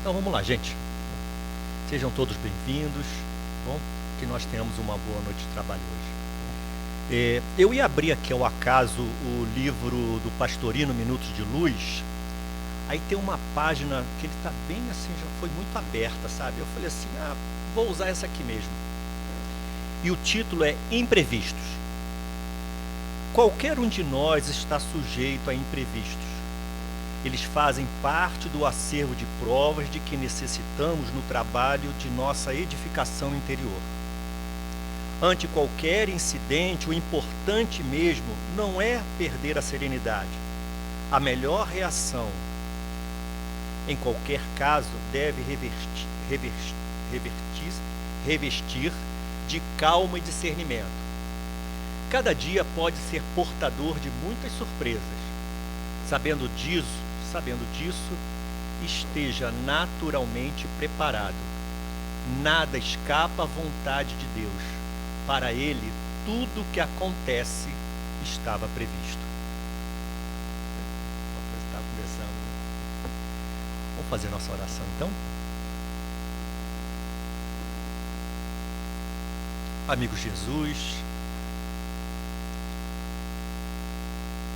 Então vamos lá, gente. Sejam todos bem-vindos. Bom, que nós tenhamos uma boa noite de trabalho hoje. Eu ia abrir aqui ao acaso o livro do Pastorino, Minutos de Luz. Aí tem uma página que ele está bem assim, já foi muito aberta, sabe? Eu falei assim, vou usar essa aqui mesmo. E o título é Imprevistos. Qualquer um de nós está sujeito a imprevistos. Eles fazem parte do acervo de provas de que necessitamos no trabalho de nossa edificação interior. Ante qualquer incidente, o importante mesmo não é perder a serenidade. A melhor reação, em qualquer caso, deve revestir de calma e discernimento. Cada dia pode ser portador de muitas surpresas. Sabendo disso, esteja naturalmente preparado. Nada escapa à vontade de Deus. Para Ele, tudo o que acontece estava previsto. Está começando. Vamos fazer nossa oração então? Amigo Jesus,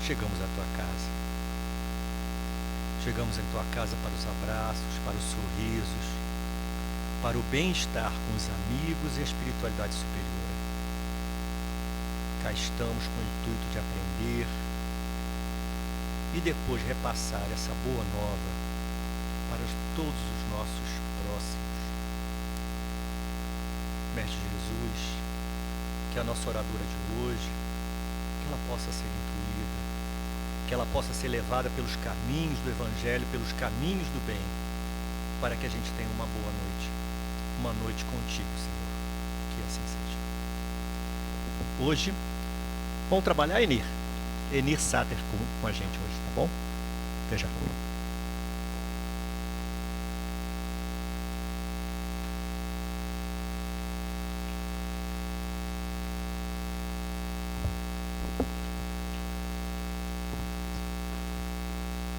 chegamos à tua casa. Chegamos em tua casa para os abraços, para os sorrisos, para o bem-estar com os amigos e a espiritualidade superior. Cá estamos com o intuito de aprender e depois repassar essa boa nova para todos os nossos próximos. Mestre Jesus, que a nossa oradora de hoje, que ela possa ser intuída, que ela possa ser levada pelos caminhos do Evangelho, pelos caminhos do bem, para que a gente tenha uma boa noite contigo, Senhor, que assim seja. Hoje, vamos trabalhar Enir Sater com a gente hoje, tá bom? Até já.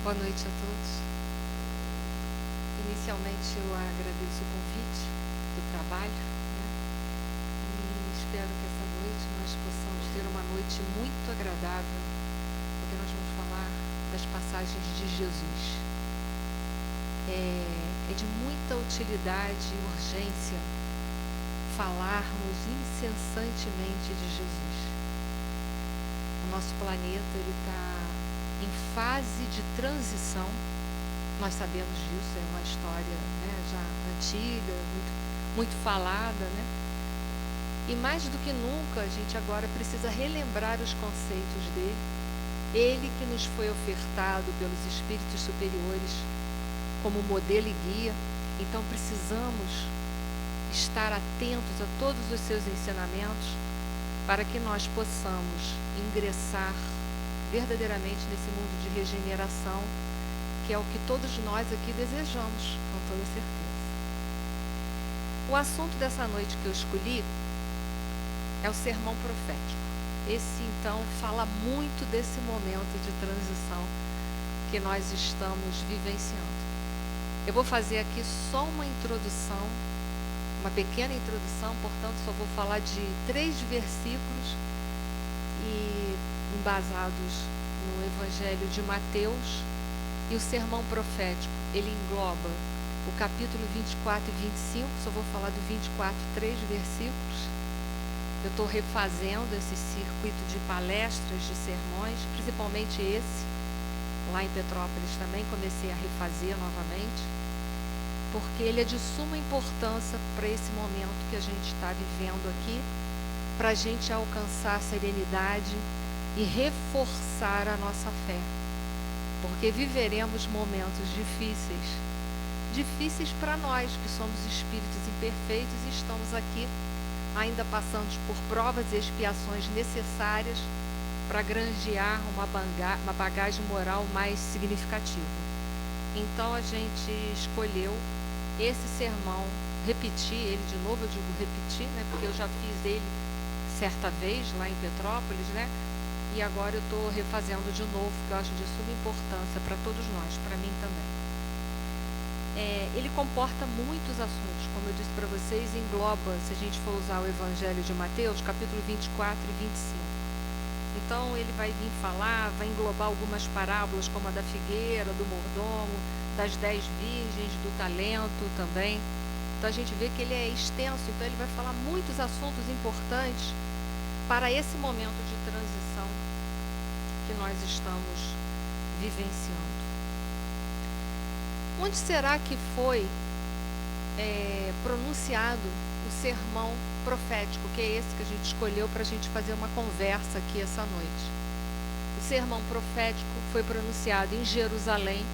Boa noite a todos. Inicialmente eu agradeço o convite do trabalho, e espero que essa noite nós possamos ter uma noite muito agradável, porque nós vamos falar das passagens de Jesus. É de muita utilidade e urgência falarmos incessantemente de Jesus. O nosso planeta está em fase de transição. Nós sabemos disso, é uma história, já antiga, muito falada, e mais do que nunca a gente agora precisa relembrar os conceitos dele, ele que nos foi ofertado pelos espíritos superiores como modelo e guia. Então precisamos estar atentos a todos os seus ensinamentos para que nós possamos ingressar verdadeiramente nesse mundo de regeneração, que é o que todos nós aqui desejamos, com toda certeza. O assunto dessa noite que eu escolhi é o sermão profético. Esse, então, fala muito desse momento de transição que nós estamos vivenciando. Eu vou fazer aqui só uma introdução, uma pequena introdução, portanto, só vou falar de 3 versículos e embasados no Evangelho de Mateus, e o sermão profético, ele engloba o capítulo 24 e 25, só vou falar do 24, 3 versículos. Eu estou refazendo esse circuito de palestras, de sermões, principalmente esse, lá em Petrópolis também, comecei a refazer novamente, porque ele é de suma importância para esse momento que a gente está vivendo aqui, para a gente alcançar a serenidade e reforçar a nossa fé, porque viveremos momentos difíceis para nós que somos espíritos imperfeitos e estamos aqui ainda passando por provas e expiações necessárias para granjear uma bagagem moral mais significativa. Então a gente escolheu esse sermão, repetir ele de novo, eu digo repetir, porque eu já fiz ele certa vez lá em Petrópolis, e agora eu estou refazendo de novo, porque eu acho de suma importância para todos nós, para mim também. ele comporta muitos assuntos, como eu disse para vocês, engloba, se a gente for usar o Evangelho de Mateus, capítulo 24 e 25. Então ele vai vir falar, vai englobar algumas parábolas, como a da figueira, do mordomo, das 10 virgens, do talento também. Então a gente vê que ele é extenso, então ele vai falar muitos assuntos importantes para esse momento de transição que nós estamos vivenciando. Onde será que foi pronunciado o sermão profético, que é esse que a gente escolheu para a gente fazer uma conversa aqui essa noite? O sermão profético foi pronunciado em Jerusalém,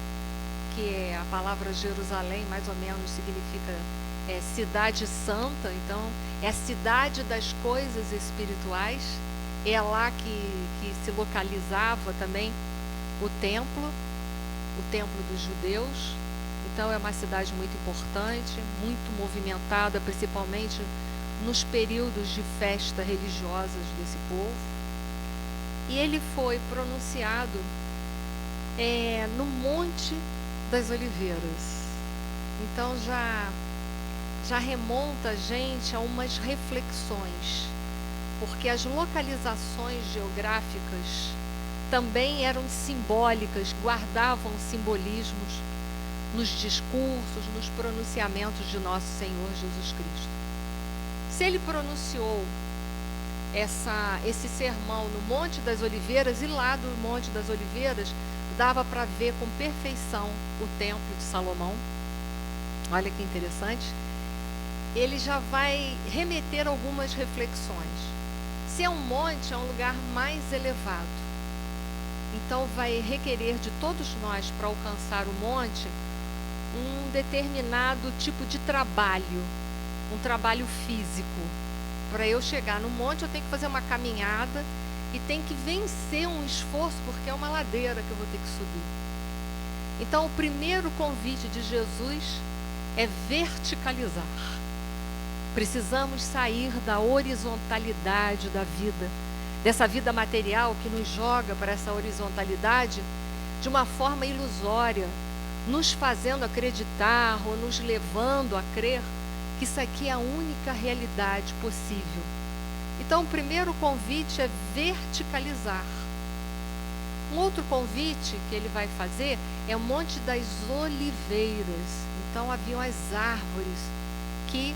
que é a palavra Jerusalém, mais ou menos significa cidade santa, então é a cidade das coisas espirituais. É lá que se localizava também o templo dos judeus. Então é uma cidade muito importante, muito movimentada, principalmente nos períodos de festa religiosas desse povo. E ele foi pronunciado no Monte das Oliveiras. Então já remonta a gente a umas reflexões, porque as localizações geográficas também eram simbólicas, guardavam simbolismos nos discursos, nos pronunciamentos de nosso Senhor Jesus Cristo. Se ele pronunciou esse sermão no Monte das Oliveiras, e lá do Monte das Oliveiras dava para ver com perfeição o Templo de Salomão. Olha que interessante. Ele já vai remeter algumas reflexões. Se é um monte, é um lugar mais elevado. Então vai requerer de todos nós, para alcançar o monte, um determinado tipo de trabalho, um trabalho físico. Para eu chegar no monte, eu tenho que fazer uma caminhada e tenho que vencer um esforço, porque é uma ladeira que eu vou ter que subir. Então, o primeiro convite de Jesus é verticalizar. Precisamos sair da horizontalidade da vida, dessa vida material que nos joga para essa horizontalidade de uma forma ilusória, nos fazendo acreditar ou nos levando a crer que isso aqui é a única realidade possível. Então, o primeiro convite é verticalizar. Um outro convite que ele vai fazer é o Monte das Oliveiras. Então, haviam as árvores que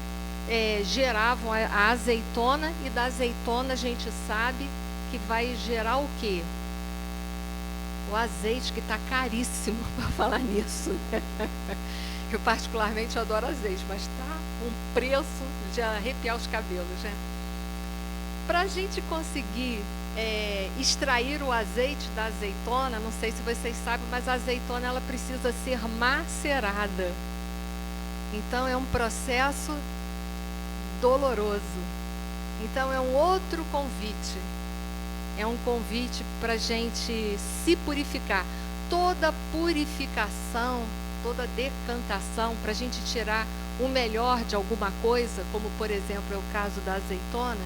geravam a azeitona, e da azeitona a gente sabe que vai gerar o quê? O azeite, que está caríssimo para falar nisso. Eu particularmente adoro azeite, mas está um preço de arrepiar os cabelos, né? Para a gente conseguir extrair o azeite da azeitona, não sei se vocês sabem, mas a azeitona ela precisa ser macerada. Então é um processo doloroso. Então é um outro convite. É um convite para a gente se purificar. Toda purificação, toda decantação, para a gente tirar o melhor de alguma coisa, como por exemplo é o caso da azeitona,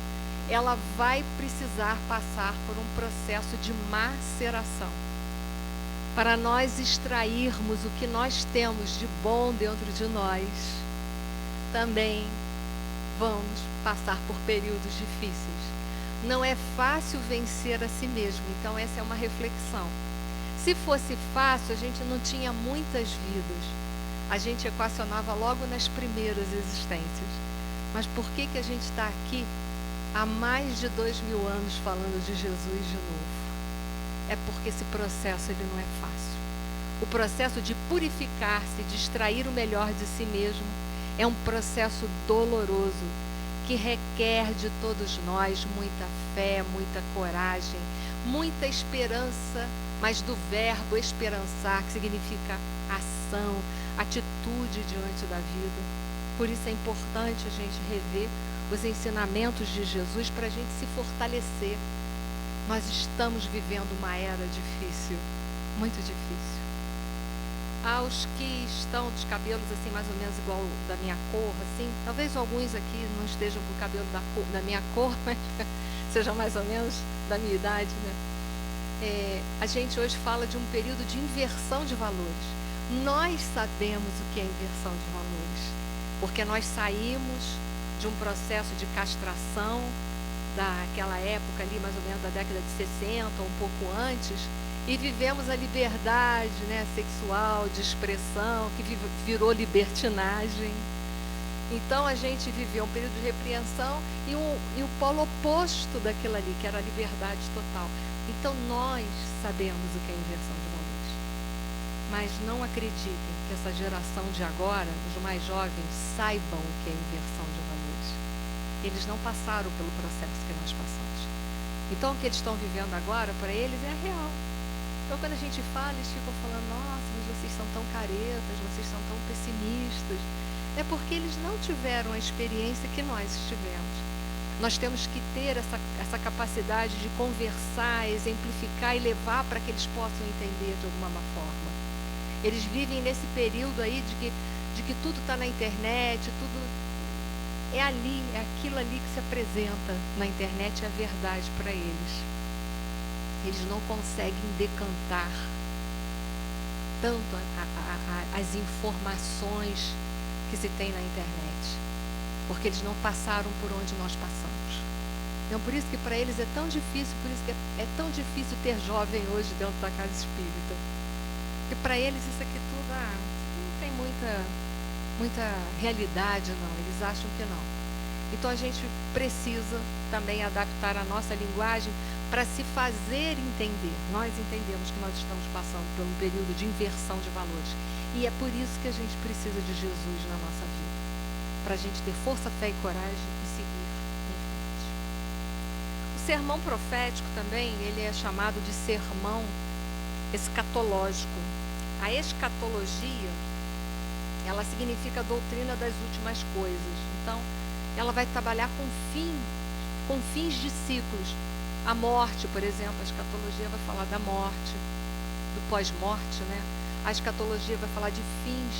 ela vai precisar passar por um processo de maceração. Para nós extrairmos o que nós temos de bom dentro de nós, também vamos passar por períodos difíceis. Não é fácil vencer a si mesmo, então essa é uma reflexão. Se fosse fácil, a gente não tinha muitas vidas. A gente equacionava logo nas primeiras existências. Mas por que a gente está aqui há mais de 2000 anos falando de Jesus de novo? É porque esse processo ele não é fácil. O processo de purificar-se, de extrair o melhor de si mesmo, é um processo doloroso, que requer de todos nós muita fé, muita coragem, muita esperança, mas do verbo esperançar, que significa ação, atitude diante da vida. Por isso é importante a gente rever os ensinamentos de Jesus para a gente se fortalecer. Nós estamos vivendo uma era difícil, muito difícil. Aos que estão dos cabelos assim mais ou menos igual da minha cor, assim, talvez alguns aqui não estejam com o cabelo da minha cor, mas sejam mais ou menos da minha idade, né? A gente hoje fala de um período de inversão de valores. Nós sabemos o que é inversão de valores, porque nós saímos de um processo de castração daquela época ali, mais ou menos da década de 60, um pouco antes, e vivemos a liberdade, né, sexual, de expressão, que virou libertinagem. Então a gente viveu um período de repreensão e o polo oposto daquilo ali, que era a liberdade total. Então nós sabemos o que é inversão de valores. Mas não acreditem que essa geração de agora, os mais jovens, saibam o que é inversão de valores. Eles não passaram pelo processo que nós passamos. Então o que eles estão vivendo agora, para eles, é real. Então quando a gente fala, eles ficam falando, nossa, mas vocês são tão caretas, vocês são tão pessimistas. É porque eles não tiveram a experiência que nós tivemos. Nós temos que ter essa capacidade de conversar, exemplificar e levar para que eles possam entender de alguma forma. Eles vivem nesse período aí de que tudo está na internet, tudo é ali, é aquilo ali que se apresenta na internet, é a verdade para eles. Eles não conseguem decantar tanto as informações que se tem na internet, porque eles não passaram por onde nós passamos. Então, por isso que para eles é tão difícil, por isso que é tão difícil ter jovem hoje dentro da casa espírita. Porque para eles isso aqui tudo não tem muita realidade, não. Eles acham que não. Então a gente precisa também adaptar a nossa linguagem para se fazer entender. Nós entendemos que nós estamos passando por um período de inversão de valores. E é por isso que a gente precisa de Jesus na nossa vida. Para a gente ter força, fé e coragem e seguir em frente. O sermão profético também, ele é chamado de sermão escatológico. A escatologia, ela significa a doutrina das últimas coisas. Então, ela vai trabalhar com fins de ciclos. A morte, por exemplo, a escatologia vai falar da morte, do pós-morte, né? A escatologia vai falar de fins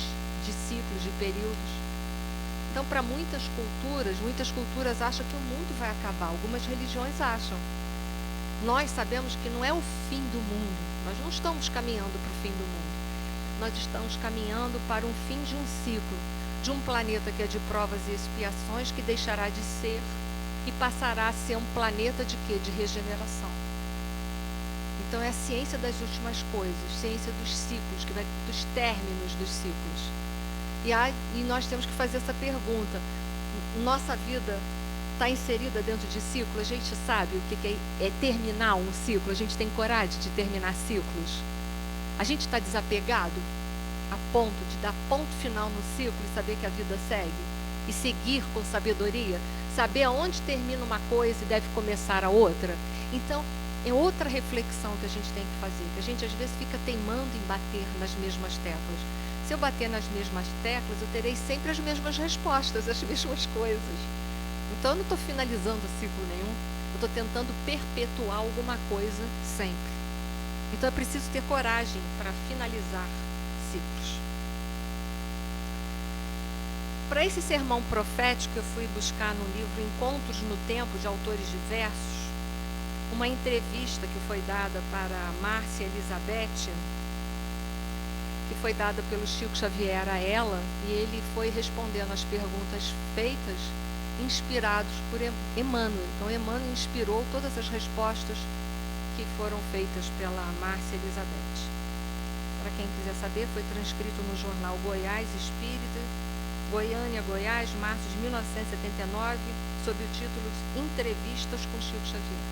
de ciclos, de períodos. Então, para muitas culturas acham que o mundo vai acabar. Algumas religiões acham. Nós sabemos que não é o fim do mundo. Nós não estamos caminhando para o fim do mundo. Nós estamos caminhando para um fim de um ciclo, de um planeta que é de provas e expiações, que deixará de ser e passará a ser um planeta de quê? De regeneração. Então é a ciência das últimas coisas, ciência dos ciclos, dos términos dos ciclos. E nós temos que fazer essa pergunta. Nossa vida está inserida dentro de ciclo? A gente sabe o que é terminar um ciclo? A gente tem coragem de terminar ciclos? A gente está desapegado a ponto de dar ponto final no ciclo e saber que a vida segue? E seguir com sabedoria? Saber aonde termina uma coisa e deve começar a outra? Então, é outra reflexão que a gente tem que fazer, que a gente às vezes fica teimando em bater nas mesmas teclas. Se eu bater nas mesmas teclas, eu terei sempre as mesmas respostas, as mesmas coisas. Então eu não estou finalizando ciclo nenhum, eu estou tentando perpetuar alguma coisa sempre. Então é preciso ter coragem para finalizar ciclos. Para esse sermão profético, eu fui buscar no livro Encontros no Tempo, de autores diversos, uma entrevista que foi dada para Márcia Elizabeth, que foi dada pelo Chico Xavier a ela, e ele foi respondendo as perguntas feitas, inspirados por Emmanuel. Então, Emmanuel inspirou todas as respostas que foram feitas pela Márcia Elizabeth. Para quem quiser saber, foi transcrito no jornal Goiás Espírita, Goiânia, Goiás, março de 1979, sob o título Entrevistas com Chico Xavier.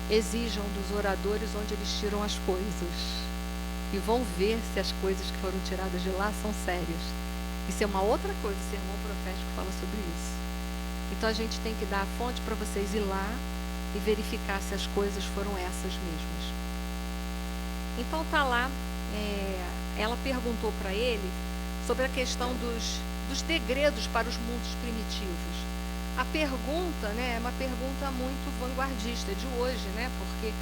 Exijam dos oradores onde eles tiram as coisas e vão ver se as coisas que foram tiradas de lá são sérias. Isso é uma outra coisa, o sermão profético fala sobre isso. Então a gente tem que dar a fonte para vocês ir lá e verificar se as coisas foram essas mesmas. Então tá lá, ela perguntou para ele sobre a questão dos degredos para os mundos primitivos. A pergunta, né, é uma pergunta muito vanguardista de hoje, né, porque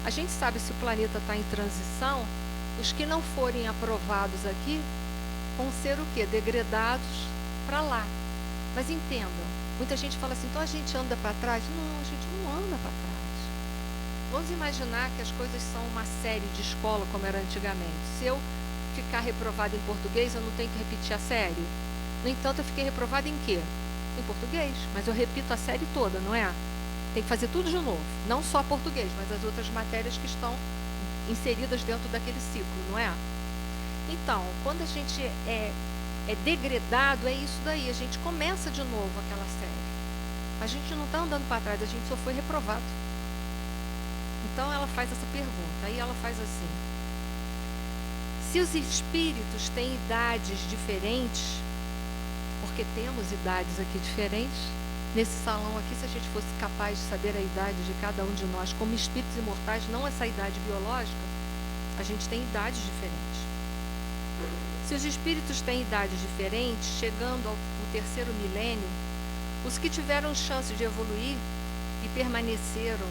a gente sabe se o planeta está em transição, os que não forem aprovados aqui vão ser o quê? Degradados para lá. Mas entendam, muita gente fala assim, então a gente anda para trás? Não, a gente não anda para trás. Vamos imaginar que as coisas são uma série de escola, como era antigamente. Se eu ficar reprovada em português, eu não tenho que repetir a série? No entanto, eu fiquei reprovada em quê? Em português, mas eu repito a série toda, não é? Tem que fazer tudo de novo, não só português, mas as outras matérias que estão inseridas dentro daquele ciclo, não é? Então, quando a gente é degradado, é isso daí, a gente começa de novo aquela série. A gente não está andando para trás, a gente só foi reprovado. Então ela faz essa pergunta, aí ela faz assim: se os espíritos têm idades diferentes, porque temos idades aqui diferentes, nesse salão aqui, se a gente fosse capaz de saber a idade de cada um de nós como espíritos imortais, não essa idade biológica, a gente tem idades diferentes. Se os espíritos têm idades diferentes, chegando ao terceiro milênio, os que tiveram chance de evoluir e permaneceram,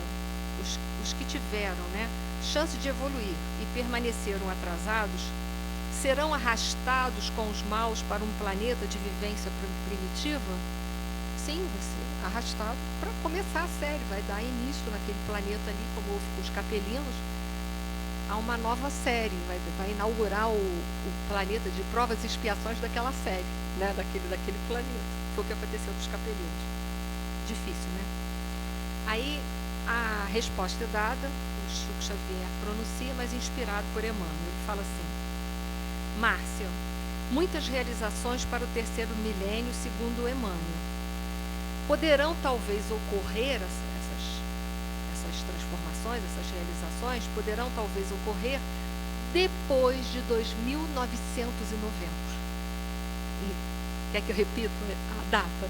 os que tiveram, né, chance de evoluir e permaneceram atrasados, serão arrastados com os maus para um planeta de vivência primitiva? Sim, vai ser arrastado para começar a série, vai dar início naquele planeta ali, como houve com os capelinos, a uma nova série, vai inaugurar o planeta de provas e expiações daquela série, né, daquele planeta. Foi o que aconteceu com os capelinos. Difícil, né? Aí a resposta é dada, o Chico Xavier pronuncia, mas inspirado por Emmanuel. Ele fala assim: Márcia, muitas realizações para o terceiro milênio, segundo Emmanuel. Poderão talvez ocorrer essas transformações, essas realizações, poderão talvez ocorrer depois de 2990. Quer que eu repita a data?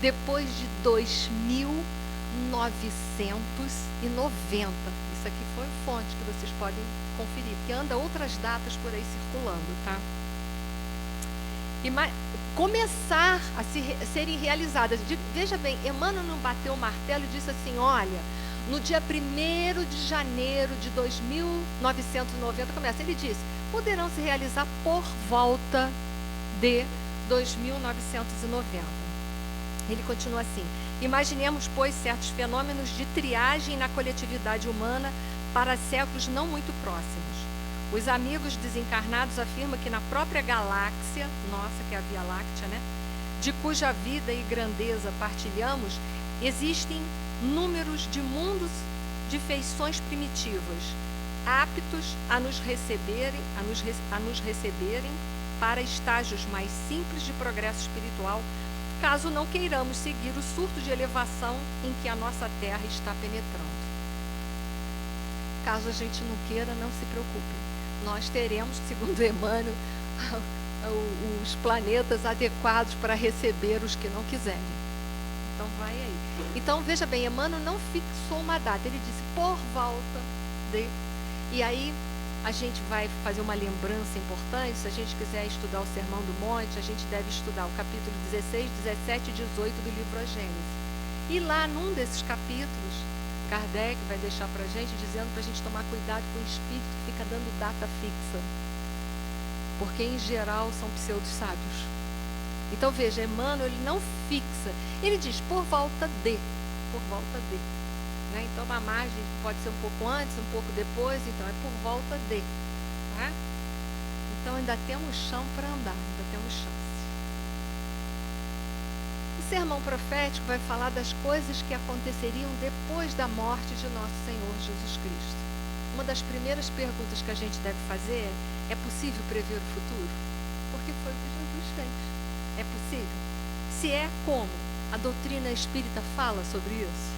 Depois de 2990. Isso aqui foi fonte que vocês podem conferir, porque anda outras datas por aí circulando, tá? E começar a serem realizadas. Veja bem, Emmanuel não bateu o martelo e disse assim: olha, no dia 1º de janeiro de 2990 começa. Ele disse: poderão se realizar por volta de 2990. Ele continua assim: imaginemos, pois, certos fenômenos de triagem na coletividade humana para séculos não muito próximos. Os amigos desencarnados afirmam que na própria galáxia, nossa, que é a Via Láctea, né, de cuja vida e grandeza partilhamos, existem números de mundos de feições primitivas, aptos a nos receberem para estágios mais simples de progresso espiritual, caso não queiramos seguir o surto de elevação em que a nossa Terra está penetrando. Caso a gente não queira, não se preocupe. Nós teremos, segundo Emmanuel, os planetas adequados para receber os que não quiserem. Então vai aí. Então veja bem, Emmanuel não fixou uma data, ele disse por volta de. E aí a gente vai fazer uma lembrança importante. Se a gente quiser estudar o Sermão do Monte, a gente deve estudar o capítulo 16, 17 e 18 do livro A Gênese. E lá num desses capítulos, Kardec vai deixar para a gente, dizendo para a gente tomar cuidado com o espírito que fica dando data fixa, porque em geral são pseudos sábios. Então veja, Emmanuel, ele não fixa, ele diz por volta de, né? Então a margem pode ser um pouco antes, um pouco depois, então é por volta de, né? Então ainda temos chão para andar, ainda temos chance. O sermão profético vai falar das coisas que aconteceriam depois da morte de nosso Senhor Jesus Cristo. Uma das primeiras perguntas que a gente deve fazer é possível prever o futuro? Porque foi o que Jesus fez. É possível? Se é, como? A doutrina espírita fala sobre isso?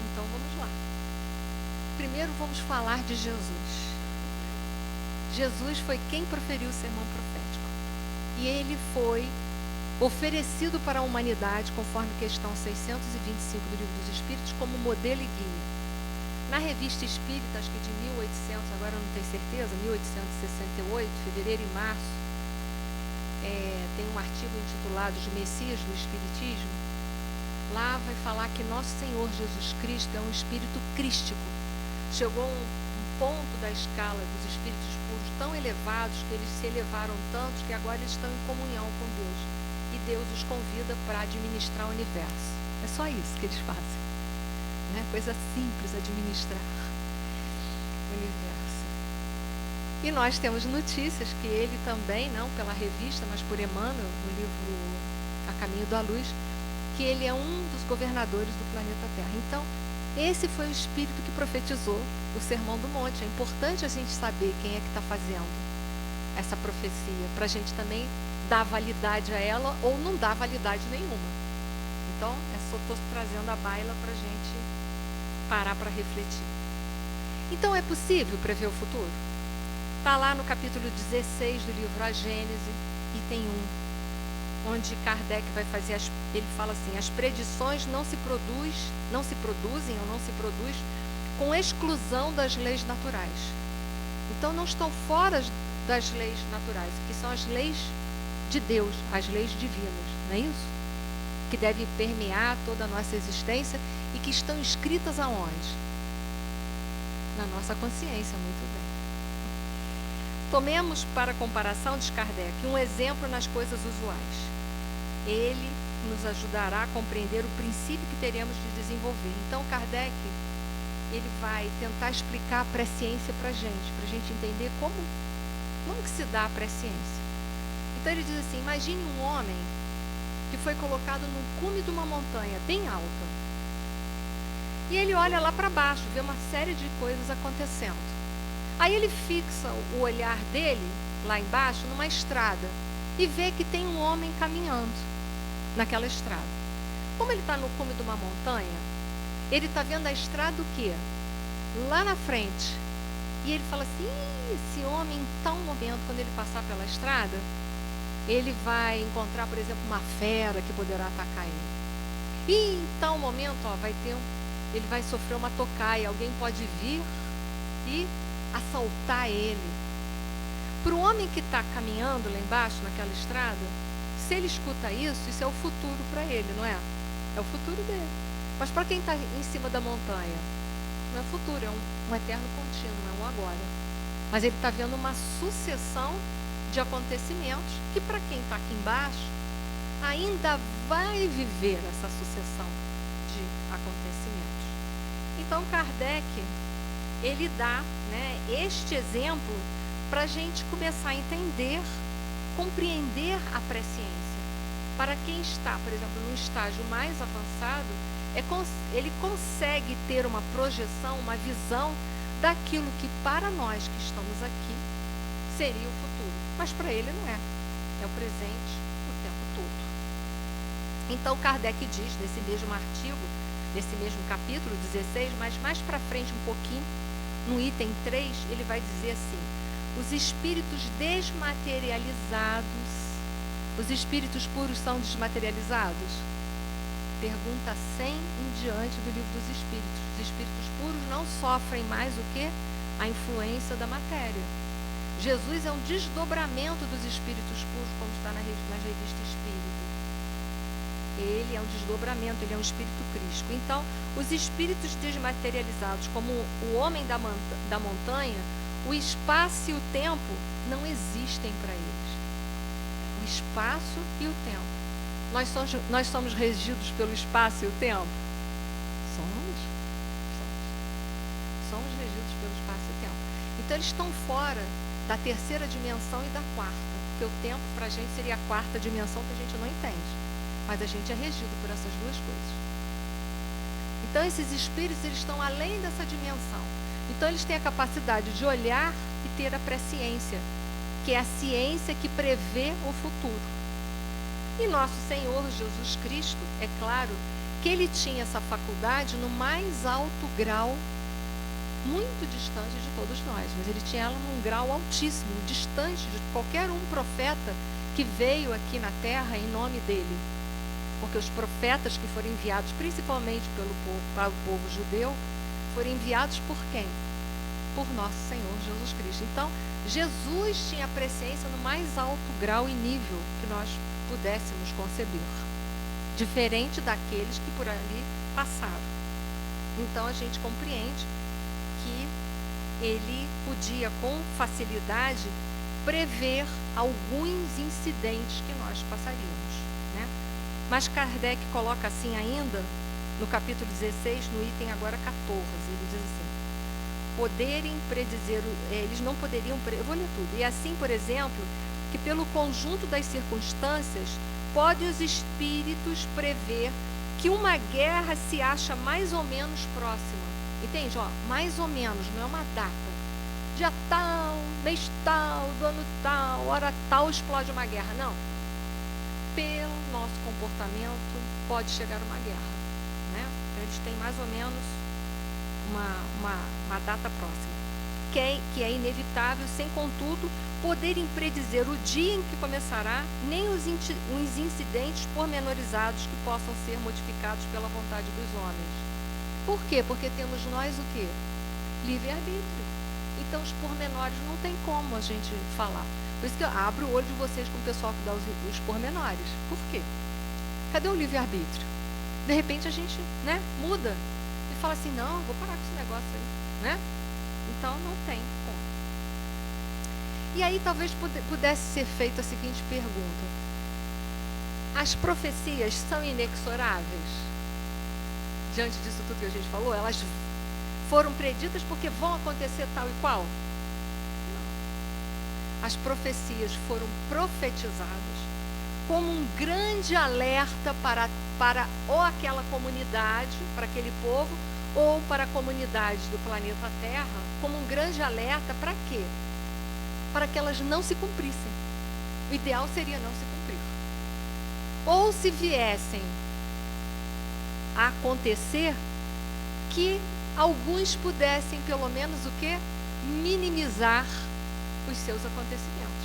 Então vamos lá. Primeiro vamos falar de Jesus. Jesus foi quem proferiu o sermão profético. E ele foi oferecido para a humanidade, conforme questão 625 do Livro dos Espíritos, como modelo e guia. Na Revista Espírita, acho que de 1800, agora eu não tenho certeza, 1868, fevereiro e março, tem um artigo intitulado Os Messias do Espiritismo. Lá vai falar que nosso Senhor Jesus Cristo é um espírito crístico. Chegou um ponto da escala dos espíritos puros tão elevados que eles se elevaram tantos que agora eles estão em comunhão com Deus. E Deus os convida para administrar o universo. É só isso que eles fazem. Né? Coisa simples, administrar o universo. E nós temos notícias que ele também, não pela revista, mas por Emmanuel, no livro A Caminho da Luz, que ele é um dos governadores do planeta Terra. Então, esse foi o espírito que profetizou o Sermão do Monte. É importante a gente saber quem é que está fazendo essa profecia, para a gente também dar validade a ela ou não dar validade nenhuma. Então, só estou trazendo a baila para a gente parar para refletir. Então, é possível prever o futuro? Está lá no capítulo 16 do livro A Gênese, item 1, onde Kardec vai fazer, ele fala assim, as predições não se produzem com exclusão das leis naturais. Então, não estão fora das leis naturais, que são as leis de Deus, as leis divinas, não é isso? Que devem permear toda a nossa existência e que estão escritas aonde? Na nossa consciência, muito bem. Tomemos para comparação, diz Kardec, um exemplo nas coisas usuais. Ele nos ajudará a compreender o princípio que teremos de desenvolver. Então, Kardec, ele vai tentar explicar a presciência para a gente entender como que se dá a presciência. Então, ele diz assim, imagine um homem que foi colocado no cume de uma montanha bem alta. E ele olha lá para baixo, vê uma série de coisas acontecendo. Aí ele fixa o olhar dele, lá embaixo, numa estrada, e vê que tem um homem caminhando naquela estrada. Como ele está no cume de uma montanha, ele está vendo a estrada o quê? Lá na frente. E ele fala assim, esse homem, em tal momento, quando ele passar pela estrada, ele vai encontrar, por exemplo, uma fera que poderá atacar ele. E em tal momento, ele vai sofrer uma tocaia, alguém pode vir e assaltar ele. Para o homem que está caminhando lá embaixo, naquela estrada, se ele escuta isso é o futuro para ele, não é? É o futuro dele. Mas para quem está em cima da montanha, não é futuro, é um eterno contínuo, é um agora. Mas ele está vendo uma sucessão de acontecimentos que para quem está aqui embaixo, ainda vai viver essa sucessão de acontecimentos. Então, Kardec, ele dá, né, este exemplo para a gente começar a entender, compreender a presciência. Para quem está, por exemplo, num estágio mais avançado, ele consegue ter uma projeção, uma visão daquilo que para nós que estamos aqui seria o futuro. Mas para ele não é. É o presente o tempo todo. Então Kardec diz, nesse mesmo artigo, nesse mesmo capítulo 16, mas mais para frente um pouquinho, no item 3, ele vai dizer assim, os espíritos desmaterializados, os espíritos puros são desmaterializados? Pergunta 100 em diante do livro dos espíritos. Os espíritos puros não sofrem mais o que? A influência da matéria. Jesus é um desdobramento dos espíritos puros, como está na revista Espírita. Ele é um desdobramento, ele é um espírito crístico. Então, os espíritos desmaterializados, como o homem da montanha, o espaço e o tempo não existem para eles. O espaço e o tempo. Nós somos regidos pelo espaço e o tempo? Somos regidos pelo espaço e o tempo. Então, eles estão fora da terceira dimensão e da quarta. Porque o tempo, para a gente, seria a quarta dimensão que a gente não entende. Mas a gente é regido por essas duas coisas. Então, esses espíritos, eles estão além dessa dimensão. Então, eles têm a capacidade de olhar e ter a presciência, que é a ciência que prevê o futuro. E nosso Senhor Jesus Cristo, é claro, que ele tinha essa faculdade no mais alto grau, muito distante de todos nós, mas ele tinha ela num grau altíssimo, distante de qualquer um profeta que veio aqui na Terra em nome dele. Porque os profetas que foram enviados principalmente para o povo judeu, foram enviados por quem? Por nosso Senhor Jesus Cristo. Então, Jesus tinha a presciência no mais alto grau e nível que nós pudéssemos conceber, diferente daqueles que por ali passaram. Então, a gente compreende que ele podia com facilidade prever alguns incidentes que nós passaríamos, né? Mas Kardec coloca assim ainda, no capítulo 16, no item agora 14, ele diz assim, poderem predizer, eles não poderiam, eu vou ler tudo. E assim, por exemplo, que pelo conjunto das circunstâncias, pode os espíritos prever que uma guerra se acha mais ou menos próxima. Entende? Ó, mais ou menos, não é uma data. Dia tal, mês tal, do ano tal, hora tal, explode uma guerra. Não. Pelo nosso comportamento, pode chegar uma guerra. Né? Então, eles têm mais ou menos uma data próxima. Que é inevitável, sem, contudo, poderem predizer o dia em que começará, nem os incidentes pormenorizados que possam ser modificados pela vontade dos homens. Por quê? Porque temos nós o quê? Livre-arbítrio. Então, os pormenores não tem como a gente falar. Por isso que eu abro o olho de vocês com o pessoal que dá os pormenores. Por quê? Cadê o livre-arbítrio? De repente a gente, né, muda e fala assim, não, vou parar com esse negócio aí, né? Então, não tem como. E aí, talvez pudesse ser feita a seguinte pergunta. As profecias são inexoráveis? Diante disso tudo que a gente falou, elas foram preditas porque vão acontecer tal e qual? Não. As profecias foram profetizadas como um grande alerta para ou aquela comunidade, para aquele povo, ou para a comunidade do planeta Terra, como um grande alerta para quê? Para que elas não se cumprissem. O ideal seria não se cumprir. Ou se viessem a acontecer, que alguns pudessem, pelo menos, o quê? Minimizar os seus acontecimentos.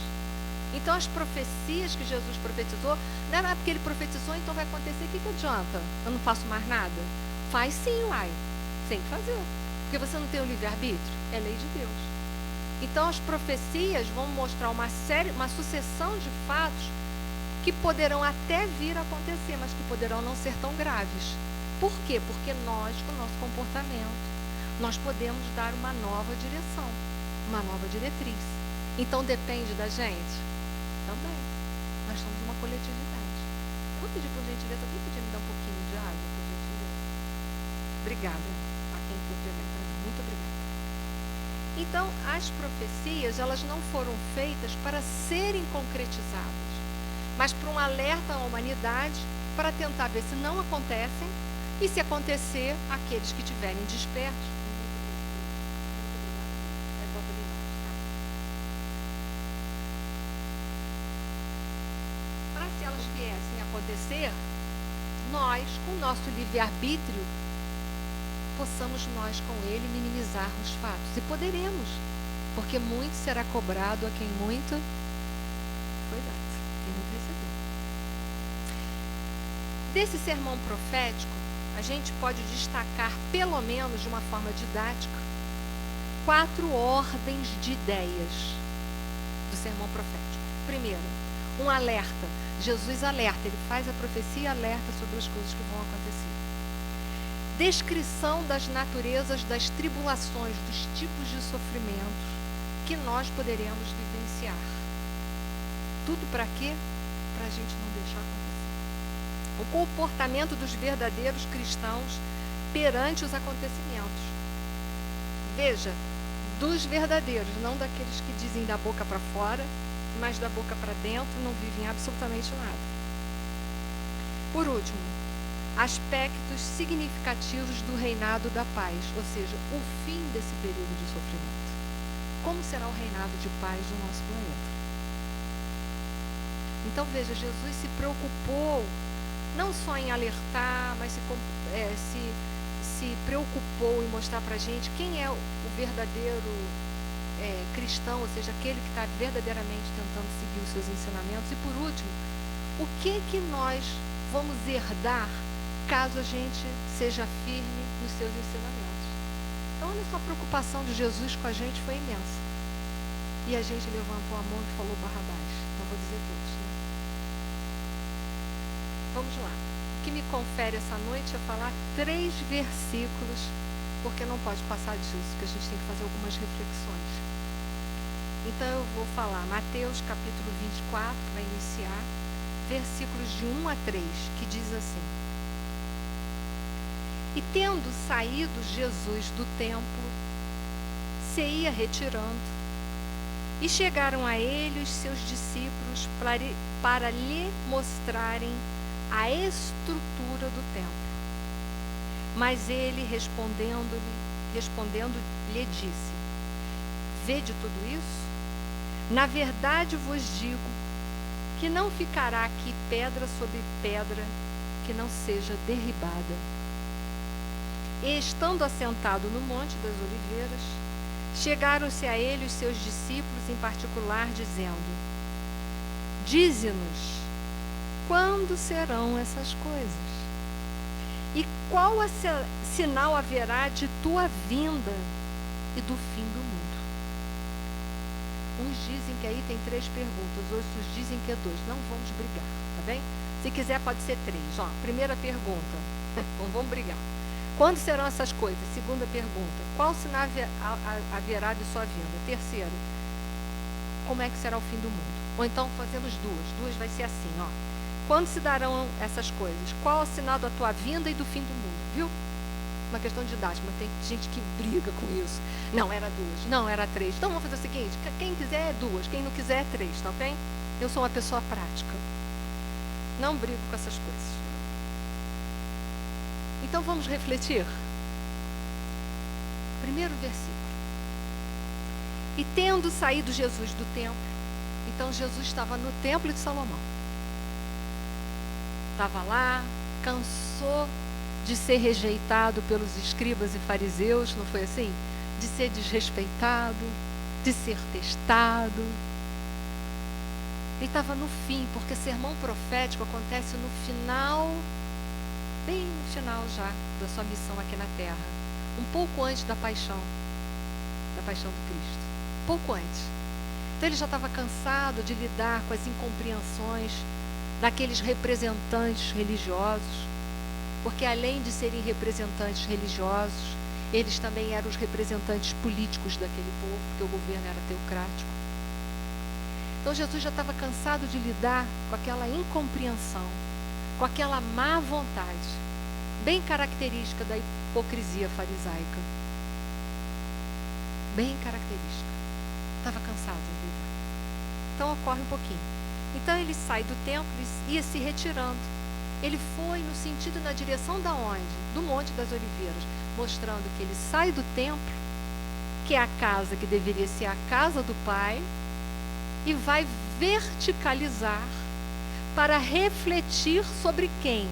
Então, as profecias que Jesus profetizou, não era porque ele profetizou, então vai acontecer, o que adianta? Eu não faço mais nada? Faz sim, uai. Tem que fazer. Porque você não tem o livre-arbítrio? É lei de Deus. Então, as profecias vão mostrar uma sucessão de fatos que poderão até vir a acontecer, mas que poderão não ser tão graves. Por quê? Porque nós, com o nosso comportamento, nós podemos dar uma nova direção, uma nova diretriz. Então, depende da gente? Também. Nós somos uma coletividade. Eu vou pedir, por gentileza, alguém podia me dar um pouquinho de água, por gentileza? Obrigada a quem for pegar. Muito obrigada. Então, as profecias, elas não foram feitas para serem concretizadas, mas para um alerta à humanidade, para tentar ver se não acontecem, e se acontecer, aqueles que estiverem despertos. Para se elas viessem a acontecer, nós, com o nosso livre-arbítrio, possamos nós com ele minimizar os fatos. E poderemos, porque muito será cobrado a quem muito foi dado, quem muito recebeu. Desse sermão profético, a gente pode destacar, pelo menos de uma forma didática, 4 ordens de ideias do sermão profético. Primeiro, um alerta. Jesus alerta, ele faz a profecia e alerta sobre as coisas que vão acontecer. Descrição das naturezas das tribulações, dos tipos de sofrimentos que nós poderemos vivenciar. Tudo para quê? Para a gente não deixar acontecer. O comportamento dos verdadeiros cristãos perante os acontecimentos. Veja, dos verdadeiros, não daqueles que dizem da boca para fora, mas da boca para dentro, não vivem absolutamente nada. Por último, aspectos significativos do reinado da paz, ou seja, o fim desse período de sofrimento. Como será o reinado de paz do nosso planeta? Então, veja, Jesus se preocupou não só em alertar, mas se preocupou em mostrar para a gente quem é o verdadeiro cristão, ou seja, aquele que está verdadeiramente tentando seguir os seus ensinamentos. E, por último, o que nós vamos herdar caso a gente seja firme nos seus ensinamentos? Então, olha só, a preocupação de Jesus com a gente foi imensa. E a gente levantou a mão e falou Barrabás. Não vou dizer todos, né? Vamos lá. O que me confere essa noite é falar 3 versículos, porque não pode passar disso, porque a gente tem que fazer algumas reflexões. Então eu vou falar Mateus capítulo 24, vai iniciar, versículos de 1 a 3, que diz assim: E tendo saído Jesus do templo, se ia retirando, e chegaram a ele os seus discípulos para lhe mostrarem a estrutura do templo. Mas ele, respondendo, lhe disse: vede tudo isso? Na verdade vos digo que não ficará aqui pedra sobre pedra que não seja derribada. E estando assentado no Monte das Oliveiras, chegaram-se a ele os seus discípulos em particular, dizendo: dize-nos, quando serão essas coisas? E qual sinal haverá de tua vinda e do fim do mundo? Uns dizem que aí tem 3 perguntas, outros dizem que é 2. Não vamos brigar, tá bem? Se quiser pode ser 3. Ó, primeira pergunta, não vamos brigar. Quando serão essas coisas? Segunda pergunta, qual sinal haverá de sua vinda? Terceiro, como é que será o fim do mundo? Ou então fazemos duas vai ser assim, ó. Quando se darão essas coisas? Qual é o sinal da tua vinda e do fim do mundo? Viu? Uma questão didática, mas tem gente que briga com isso. Não, era 2, não, era 3. Então vamos fazer o seguinte, quem quiser é 2, quem não quiser é 3, tá ok? Eu sou uma pessoa prática. Não brigo com essas coisas. Então vamos refletir. Primeiro versículo. E tendo saído Jesus do templo, então Jesus estava no templo de Salomão. Estava lá, cansou de ser rejeitado pelos escribas e fariseus, não foi assim? De ser desrespeitado, de ser testado. Ele estava no fim, porque sermão profético acontece no final, bem no final já da sua missão aqui na terra, um pouco antes da paixão do Cristo, pouco antes. Então ele já estava cansado de lidar com as incompreensões daqueles representantes religiosos, porque além de serem representantes religiosos, eles também eram os representantes políticos daquele povo, porque o governo era teocrático. Então Jesus já estava cansado de lidar com aquela incompreensão, com aquela má vontade, bem característica da hipocrisia farisaica. Bem característica. Estava cansado de lidar. Então ocorre um pouquinho. Então ele sai do templo e ia se retirando. Ele foi no sentido, na direção da onde? Do Monte das Oliveiras, mostrando que ele sai do templo, que é a casa que deveria ser a casa do Pai, e vai verticalizar para refletir sobre quem?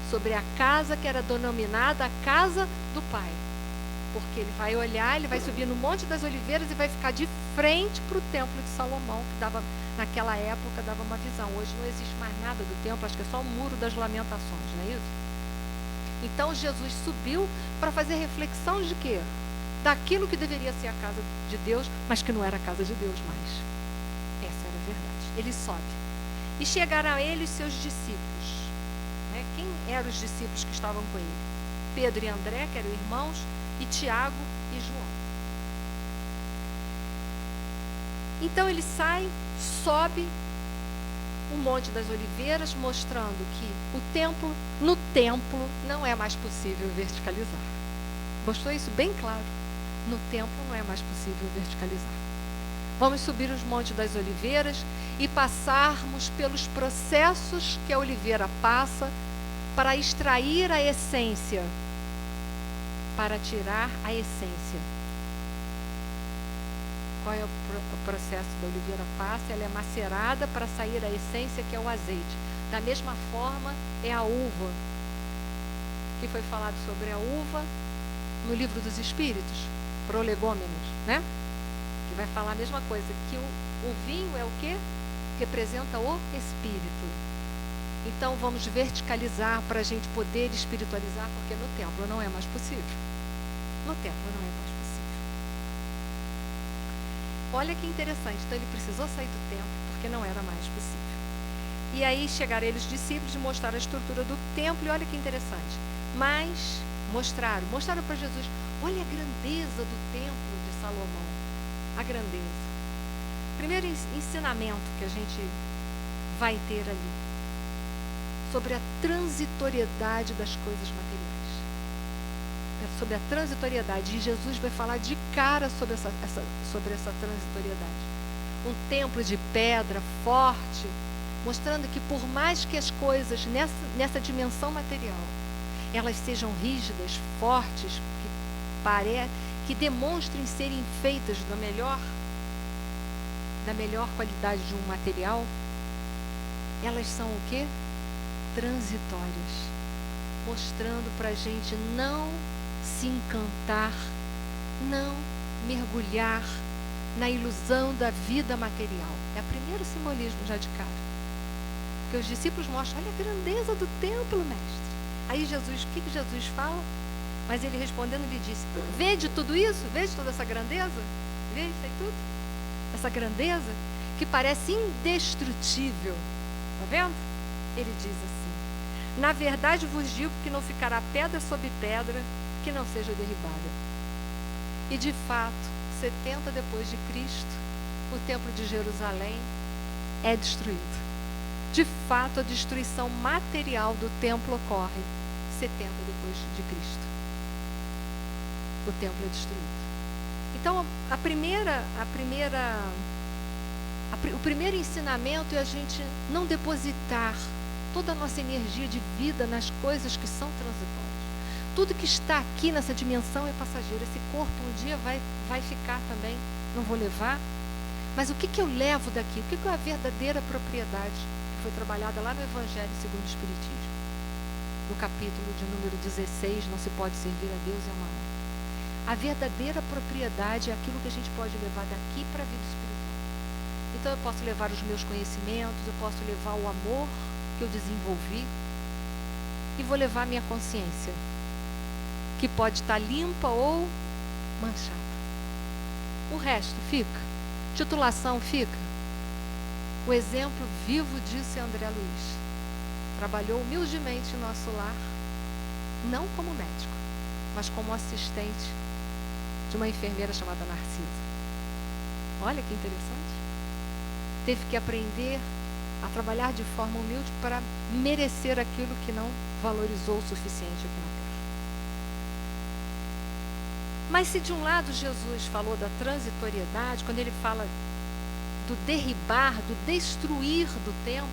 Sobre a casa que era denominada a casa do Pai. Porque ele vai olhar, ele vai subir no Monte das Oliveiras e vai ficar de frente para o templo de Salomão, que dava, naquela época dava uma visão. Hoje não existe mais nada do templo, acho que é só o Muro das Lamentações, não é isso? Então Jesus subiu para fazer reflexão de quê? Daquilo que deveria ser a casa de Deus, mas que não era a casa de Deus mais. Essa era a verdade. Ele sobe. E chegaram a ele os seus discípulos. Né? Quem eram os discípulos que estavam com ele? Pedro e André, que eram irmãos, e Tiago e João. Então ele sai, sobe o Monte das Oliveiras, mostrando que no templo não é mais possível verticalizar. Mostrou isso bem claro. No templo não é mais possível verticalizar. Vamos subir os Montes das Oliveiras e passarmos pelos processos que a oliveira passa para extrair a essência, para tirar a essência. Qual é o processo da oliveira passa? Ela é macerada para sair a essência, que é o azeite. Da mesma forma é a uva, que foi falado sobre a uva no livro dos Espíritos, Prolegômenos, né? Que vai falar a mesma coisa, que o vinho é o quê? Representa o Espírito. Então vamos verticalizar para a gente poder espiritualizar, porque no templo não é mais possível. No templo não é mais possível. Olha que interessante, então ele precisou sair do templo porque não era mais possível. E aí chegaram eles, os discípulos, e mostraram a estrutura do templo, e olha que interessante. Mas mostraram para Jesus, olha a grandeza do templo de Salomão. A grandeza. Primeiro ensinamento que a gente vai ter ali, sobre a transitoriedade das coisas materiais. sobre a transitoriedade. E Jesus vai falar de cara sobre essa transitoriedade. Um templo de pedra forte, mostrando que por mais que as coisas nessa dimensão material, elas sejam rígidas, fortes, que demonstrem serem feitas da melhor qualidade de um material, elas são o quê? Transitórias, mostrando para a gente não se encantar, não mergulhar na ilusão da vida material. É o primeiro simbolismo já de cara. Porque os discípulos mostram, olha a grandeza do templo, mestre. Aí Jesus, o que Jesus fala? Mas ele respondendo lhe disse, vede tudo isso? Vede toda essa grandeza? Vê isso aí tudo? Essa grandeza que parece indestrutível. Está vendo? Ele diz assim, na verdade vos digo que não ficará pedra sobre pedra que não seja derribada. E de fato, 70 depois de Cristo, o templo de Jerusalém é destruído. De fato, a destruição material do templo ocorre 70 depois de Cristo. O templo é destruído. Então, o primeiro ensinamento é a gente não depositar toda a nossa energia de vida nas coisas que são transitórias. Tudo que está aqui nessa dimensão é passageiro. Esse corpo um dia vai ficar também, não vou levar. Mas o que eu levo daqui? O que é a verdadeira propriedade que foi trabalhada lá no Evangelho segundo o Espiritismo? No capítulo de número 16, não se pode servir a Deus e a Mamon. A verdadeira propriedade é aquilo que a gente pode levar daqui para a vida espiritual. Então eu posso levar os meus conhecimentos, eu posso levar o amor que eu desenvolvi e vou levar a minha consciência, que pode estar limpa ou manchada. O resto fica. Titulação fica. O exemplo vivo disso é André Luiz. Trabalhou humildemente em nosso lar, não como médico, mas como assistente de uma enfermeira chamada Narcisa. Olha que interessante. Teve que aprender a trabalhar de forma humilde para merecer aquilo que não valorizou o suficiente aqui na Terra. Mas se de um lado Jesus falou da transitoriedade, quando ele fala do derribar, do destruir do templo,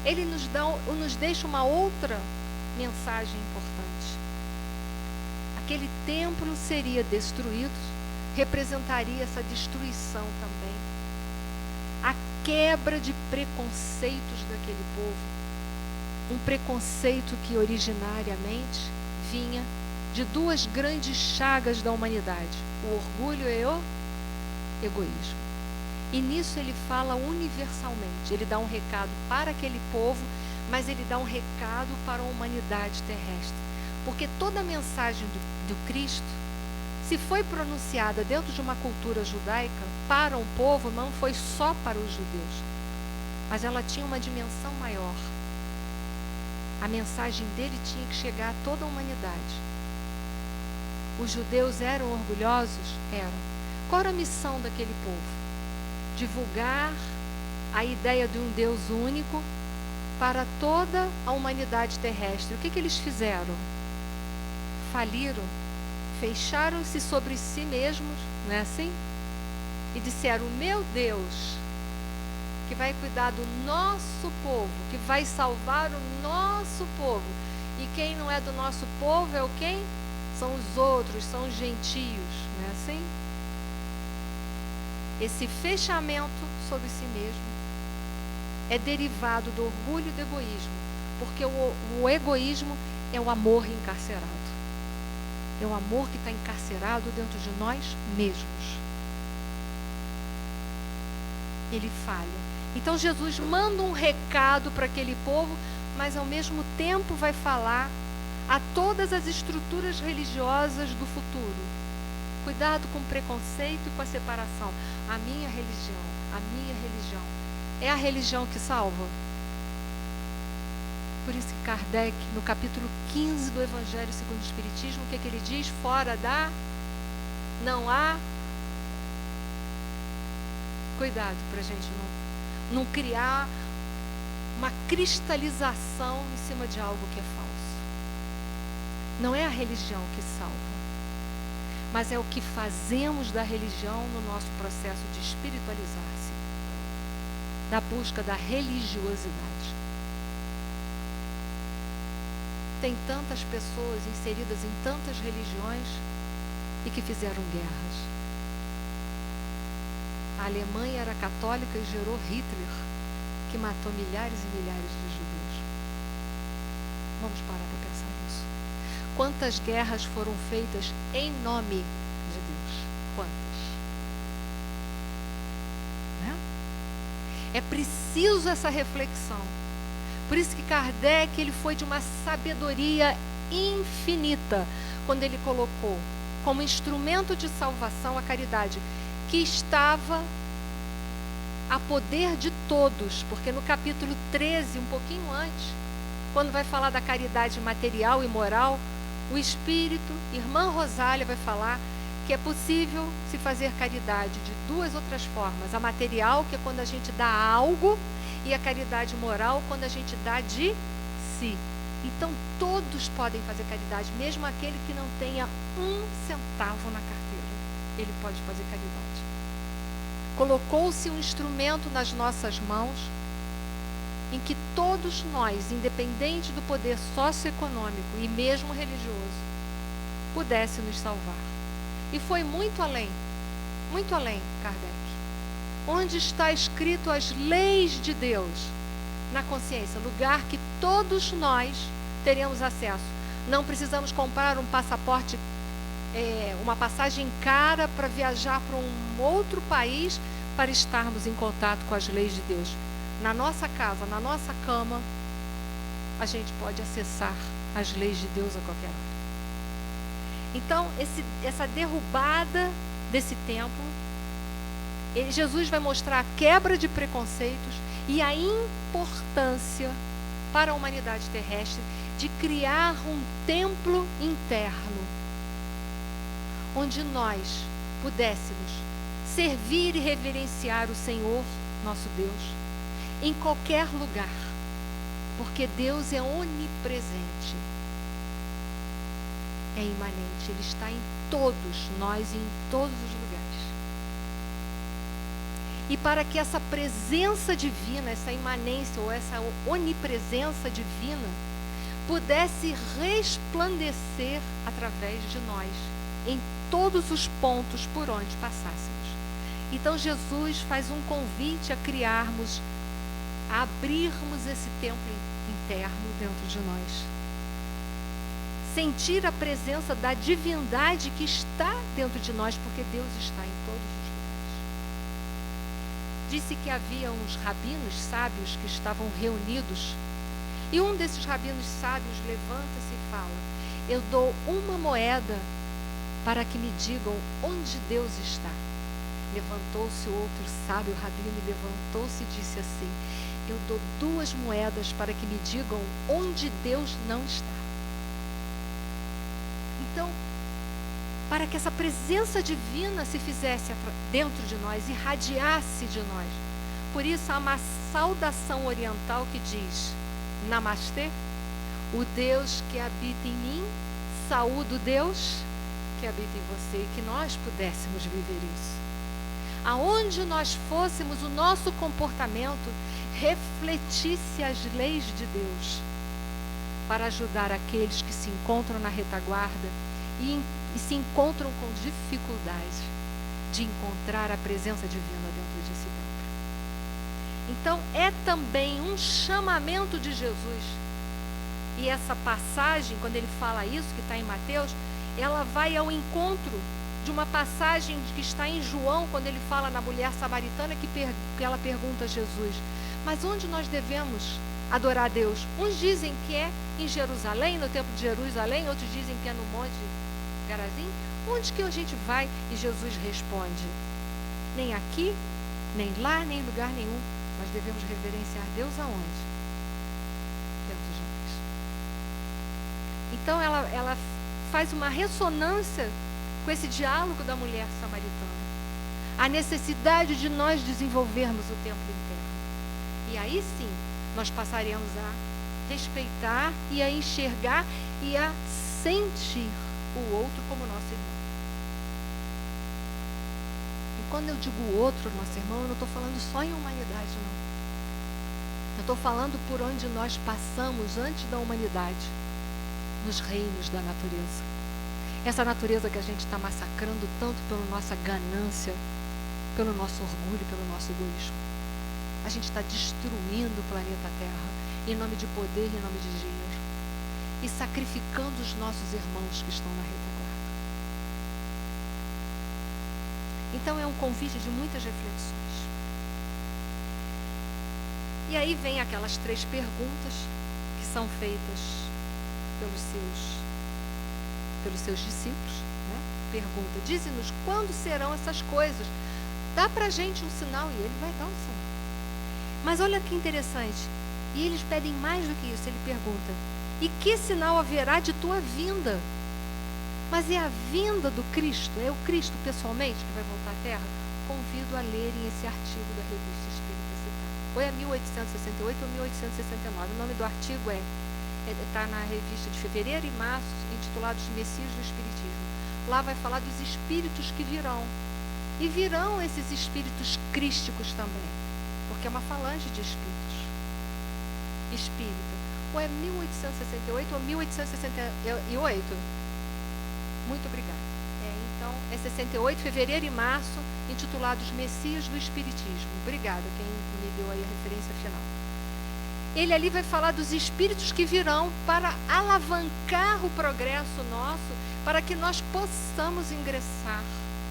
ele nos deixa uma outra mensagem importante. Aquele templo seria destruído, representaria essa destruição também. A quebra de preconceitos daquele povo. Um preconceito que originariamente vinha de duas grandes chagas da humanidade, o orgulho e o egoísmo. E nisso ele fala universalmente. Ele dá um recado para aquele povo, mas ele dá um recado para a humanidade terrestre. Porque toda a mensagem do Cristo, se foi pronunciada dentro de uma cultura judaica, para um povo, não foi só para os judeus, mas ela tinha uma dimensão maior. A mensagem dele tinha que chegar a toda a humanidade. Os judeus eram orgulhosos? Eram. Qual era a missão daquele povo? Divulgar a ideia de um Deus único para toda a humanidade terrestre. O que eles fizeram? Faliram, fecharam-se sobre si mesmos, não é assim? E disseram, o meu Deus, que vai cuidar do nosso povo, que vai salvar o nosso povo. E quem não é do nosso povo é o quem? São os outros, são os gentios, não é assim? Esse fechamento sobre si mesmo é derivado do orgulho e do egoísmo, porque o egoísmo é o amor encarcerado. É o amor que está encarcerado dentro de nós mesmos. Ele falha. Então Jesus manda um recado para aquele povo, mas ao mesmo tempo vai falar a todas as estruturas religiosas do futuro. Cuidado com o preconceito e com a separação. A minha religião é a religião que salva. Por isso que Kardec, no capítulo 15 do Evangelho segundo o Espiritismo, o que ele diz? Fora da, não há. Cuidado para a gente não criar uma cristalização em cima de algo que é falso. Não é a religião que salva, mas é o que fazemos da religião no nosso processo de espiritualizar-se, da busca da religiosidade. Tem tantas pessoas inseridas em tantas religiões e que fizeram guerras. A Alemanha era católica e gerou Hitler, que matou milhares e milhares de judeus. Vamos parar para pensar nisso. Quantas guerras foram feitas em nome de Deus? Quantas? Né? É preciso essa reflexão. Por isso que Kardec, ele foi de uma sabedoria infinita quando ele colocou como instrumento de salvação a caridade, que estava a poder de todos, porque no capítulo 13, um pouquinho antes, quando vai falar da caridade material e moral, o Espírito, Irmã Rosália, vai falar que é possível se fazer caridade de duas outras formas: a material, que é quando a gente dá algo, e a caridade moral, quando a gente dá de si. Então todos podem fazer caridade, mesmo aquele que não tenha um centavo na carteira, ele pode fazer caridade. Colocou-se um instrumento nas nossas mãos em que todos nós, independente do poder socioeconômico e mesmo religioso, pudesse nos salvar. E foi muito além, Kardec. Onde está escrito as leis de Deus? Na consciência, lugar que todos nós teremos acesso. Não precisamos comprar um passaporte, uma passagem cara para viajar para um outro país para estarmos em contato com as leis de Deus. Na nossa casa, na nossa cama, a gente pode acessar as leis de Deus a qualquer hora. Então, essa derrubada desse templo, Jesus vai mostrar a quebra de preconceitos e a importância para a humanidade terrestre de criar um templo interno, onde nós pudéssemos servir e reverenciar o Senhor, nosso Deus, em qualquer lugar, porque Deus é onipresente, é imanente, Ele está em todos nós e em todos os lugares. E para que essa presença divina, essa imanência ou essa onipresença divina pudesse resplandecer através de nós, em todos os pontos por onde passássemos. Então Jesus faz um convite a criarmos, a abrirmos esse templo interno dentro de nós. Sentir a presença da divindade que está dentro de nós, porque Deus está em todos os lugares. Disse que havia uns rabinos sábios que estavam reunidos, e um desses rabinos sábios levanta-se e fala: eu dou uma moeda para que me digam onde Deus está. Levantou-se o outro sábio rabino e levantou-se e disse assim: eu dou 2 moedas para que me digam onde Deus não está. Então, para que essa presença divina se fizesse dentro de nós, irradiasse de nós. Por isso há uma saudação oriental que diz: Namastê, o Deus que habita em mim, saúde o Deus que habita em você, e que nós pudéssemos viver isso. Aonde nós fôssemos, o nosso comportamento refletisse as leis de Deus, para ajudar aqueles que se encontram na retaguarda e se encontram com dificuldade de encontrar a presença divina dentro de si próprio. Então, é também um chamamento de Jesus. E essa passagem, quando ele fala isso, que está em Mateus, ela vai ao encontro de uma passagem que está em João, quando ele fala na mulher samaritana, que ela pergunta a Jesus: mas onde nós devemos adorar a Deus? Uns dizem que é em Jerusalém, no templo de Jerusalém, outros dizem que é no Monte Garazim. Onde que a gente vai? E Jesus responde: nem aqui, nem lá, nem em lugar nenhum. Nós devemos reverenciar Deus aonde? Dentro de nós. Então ela faz uma ressonância com esse diálogo da mulher samaritana. A necessidade de nós desenvolvermos o templo interno. E aí sim, nós passaremos a respeitar e a enxergar e a sentir o outro como nosso irmão. E quando eu digo outro, nosso irmão, eu não estou falando só em humanidade, não. Eu estou falando por onde nós passamos antes da humanidade, nos reinos da natureza. Essa natureza que a gente está massacrando tanto pela nossa ganância, pelo nosso orgulho, pelo nosso egoísmo. A gente está destruindo o planeta Terra em nome de poder, em nome de dinheiro, e sacrificando os nossos irmãos que estão na retaguarda. Então é um convite de muitas reflexões. E aí vem aquelas 3 perguntas que são feitas pelos seus discípulos, né? Pergunta: dize-nos quando serão essas coisas. Dá para a gente um sinal, e ele vai dar um sinal. Mas olha que interessante, e eles pedem mais do que isso. Ele pergunta: e que sinal haverá de tua vinda? Mas é a vinda do Cristo, é o Cristo pessoalmente que vai voltar à Terra? Convido a lerem esse artigo da Revista Espírita Citada. Ou é 1868 ou 1869. O nome do artigo está na revista de fevereiro e março, intitulado Os Messias do Espiritismo. Lá vai falar dos espíritos que virão. E virão esses espíritos crísticos também, porque é uma falange de espíritos. Espírita. Ou é 1868 ou 1868? Muito obrigada. Então, é 68, fevereiro e março, intitulados Messias do Espiritismo. Obrigada, quem me deu aí a referência final. Ele ali vai falar dos espíritos que virão para alavancar o progresso nosso, para que nós possamos ingressar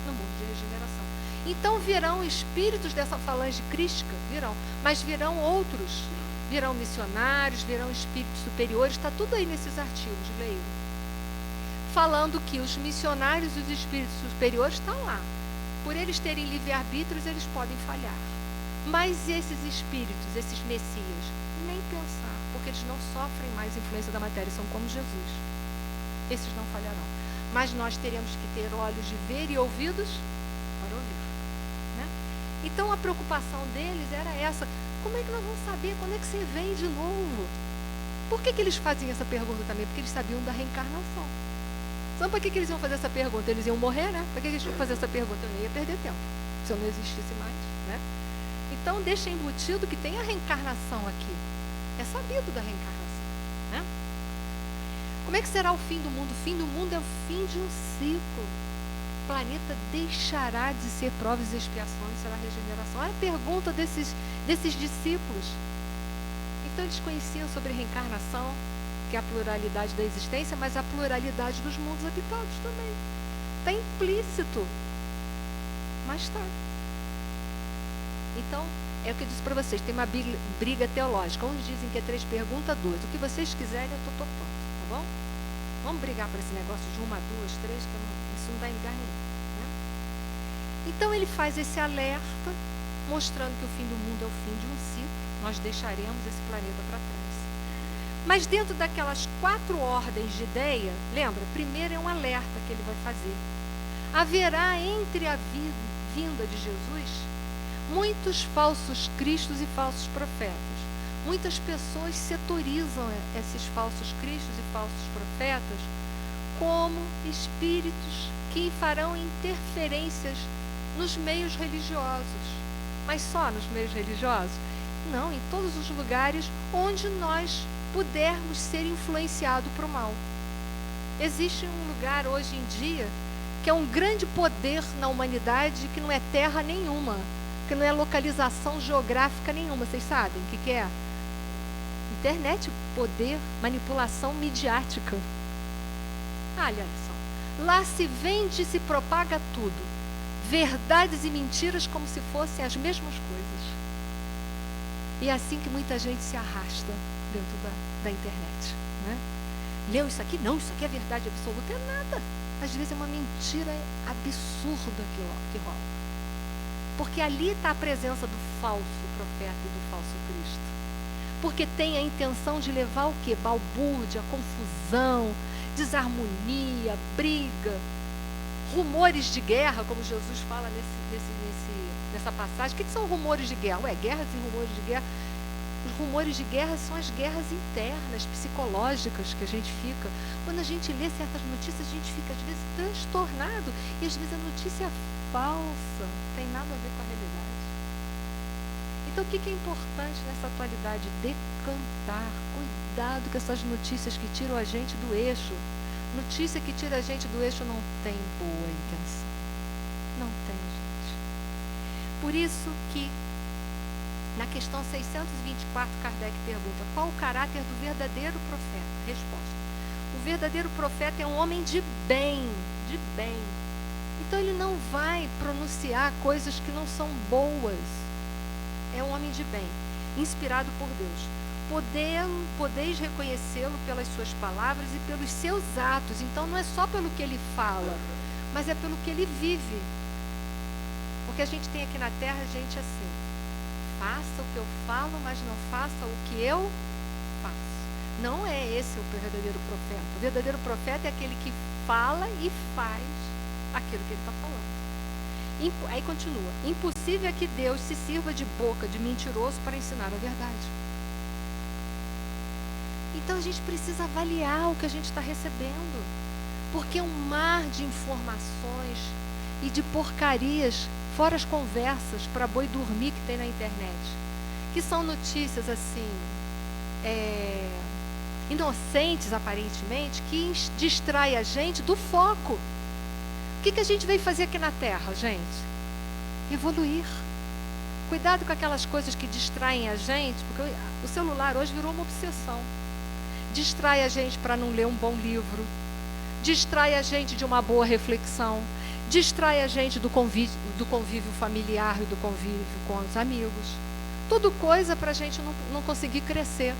no mundo de regeneração. Então virão espíritos dessa falange crística, virão, mas virão outros, virão missionários, virão espíritos superiores, está tudo aí nesses artigos, leiam. Falando que os missionários e os espíritos superiores estão lá. Por eles terem livre-arbítrios, eles podem falhar. Mas esses espíritos, esses messias, nem pensar, porque eles não sofrem mais influência da matéria, são como Jesus. Esses não falharão. Mas nós teremos que ter olhos de ver e ouvidos para ouvir. Né? Então a preocupação deles era essa: como é que nós vamos saber quando é que você vem de novo? Por que eles faziam essa pergunta também? Porque eles sabiam da reencarnação. Sabe para que eles iam fazer essa pergunta? Eles iam morrer, né? Para que eles iam fazer essa pergunta? Eu nem ia perder tempo, se eu não existisse mais, né? Então deixa embutido que tem a reencarnação aqui. É sabido da reencarnação, né? Como é que será o fim do mundo? O fim do mundo é o fim de um ciclo. O planeta deixará de ser provas e expiações, será regeneração. É a pergunta desses discípulos. Então eles conheciam sobre reencarnação, que é a pluralidade da existência, mas a pluralidade dos mundos habitados também. Está implícito, mas está. Então, é o que eu disse para vocês, tem uma briga teológica. Uns dizem que é 3 perguntas, 2. O que vocês quiserem, eu estou topando, tá bom? Vamos brigar por esse negócio de 1, 2, 3, que isso não dá em lugar nenhum. Né? Então, ele faz esse alerta, mostrando que o fim do mundo é o fim de um ciclo. Nós deixaremos esse planeta para trás. Mas dentro daquelas 4 ordens de ideia, lembra? Primeiro é um alerta que ele vai fazer. Haverá entre a vinda de Jesus muitos falsos cristos e falsos profetas. Muitas pessoas setorizam esses falsos cristos e falsos profetas como espíritos que farão interferências nos meios religiosos. Mas só nos meios religiosos? Não, em todos os lugares onde nós pudermos ser influenciados para o mal. Existe um lugar hoje em dia que é um grande poder na humanidade, que não é terra nenhuma, que não é localização geográfica nenhuma. Vocês sabem o que é? Internet, poder, manipulação midiática. Olha só, lá se vende e se propaga tudo, verdades e mentiras como se fossem as mesmas coisas. E é assim que muita gente se arrasta dentro da internet, né? Leu isso aqui? Não, isso aqui é verdade absoluta. É nada. Às vezes é uma mentira absurda que rola. Porque ali está a presença do falso profeta e do falso Cristo. Porque tem a intenção de levar o quê? Balbúrdia, confusão, desarmonia, briga, rumores de guerra, como Jesus fala nessa passagem. O que são rumores de guerra? Guerras e rumores de guerra. Os rumores de guerra são as guerras internas, psicológicas que a gente fica. Quando a gente lê certas notícias, a gente fica, às vezes, transtornado. E, às vezes, a notícia é falsa, não tem nada a ver com a realidade. Então, o que é importante nessa atualidade? Decantar. Cuidado com essas notícias que tiram a gente do eixo. Notícia que tira a gente do eixo não tem boa intenção. Não tem, gente. Por isso que, na questão 624, Kardec pergunta: qual o caráter do verdadeiro profeta? Resposta: o verdadeiro profeta é um homem de bem, de bem. Então ele não vai pronunciar coisas que não são boas. É um homem de bem, inspirado por Deus. Podeis reconhecê-lo pelas suas palavras e pelos seus atos. Então não é só pelo que ele fala, mas é pelo que ele vive. Porque a gente tem aqui na terra gente assim: faça o que eu falo, mas não faça o que eu faço. Não é esse o verdadeiro profeta. O verdadeiro profeta é aquele que fala e faz aquilo que ele está falando. Aí continua: impossível é que Deus se sirva de boca de mentiroso para ensinar a verdade. Então a gente precisa avaliar o que a gente está recebendo, porque é um mar de informações e de porcarias, fora as conversas para boi dormir que tem na internet, que são notícias assim, inocentes aparentemente, que distrai a gente do foco. O que a gente veio fazer aqui na Terra, gente? Evoluir. Cuidado com aquelas coisas que distraem a gente, porque o celular hoje virou uma obsessão. Distrai a gente para não ler um bom livro, distrai a gente de uma boa reflexão, distrai a gente do convívio familiar e do convívio com os amigos. Tudo coisa para a gente não conseguir crescer.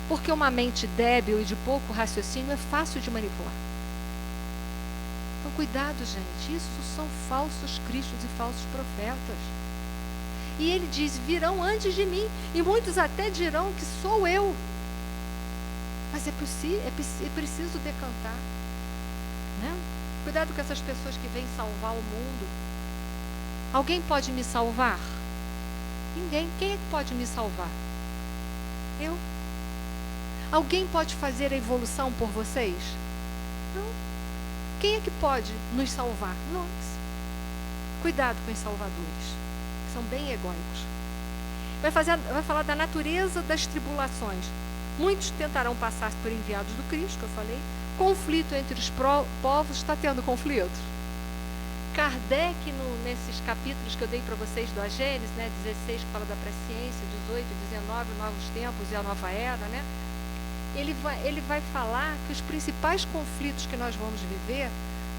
Porque uma mente débil e de pouco raciocínio é fácil de manipular. Então, cuidado, gente. Isso são falsos cristos e falsos profetas. E ele diz: virão antes de mim, e muitos até dirão que sou eu. Mas é preciso decantar, né? Cuidado com essas pessoas que vêm salvar o mundo. Alguém pode me salvar? Ninguém. Quem é que pode me salvar? Eu. Alguém pode fazer a evolução por vocês? Não. Quem é que pode nos salvar? Nós. Cuidado com os salvadores, que são bem egóicos. Vai falar da natureza das tribulações. Muitos tentarão passar por enviados do Cristo, que eu falei. Conflito entre os povos, está tendo conflito. Kardec, nesses capítulos que eu dei para vocês do A Gênesis, né, 16, que fala da presciência, 18, 19, novos tempos e a nova era, né? Ele vai falar que os principais conflitos que nós vamos viver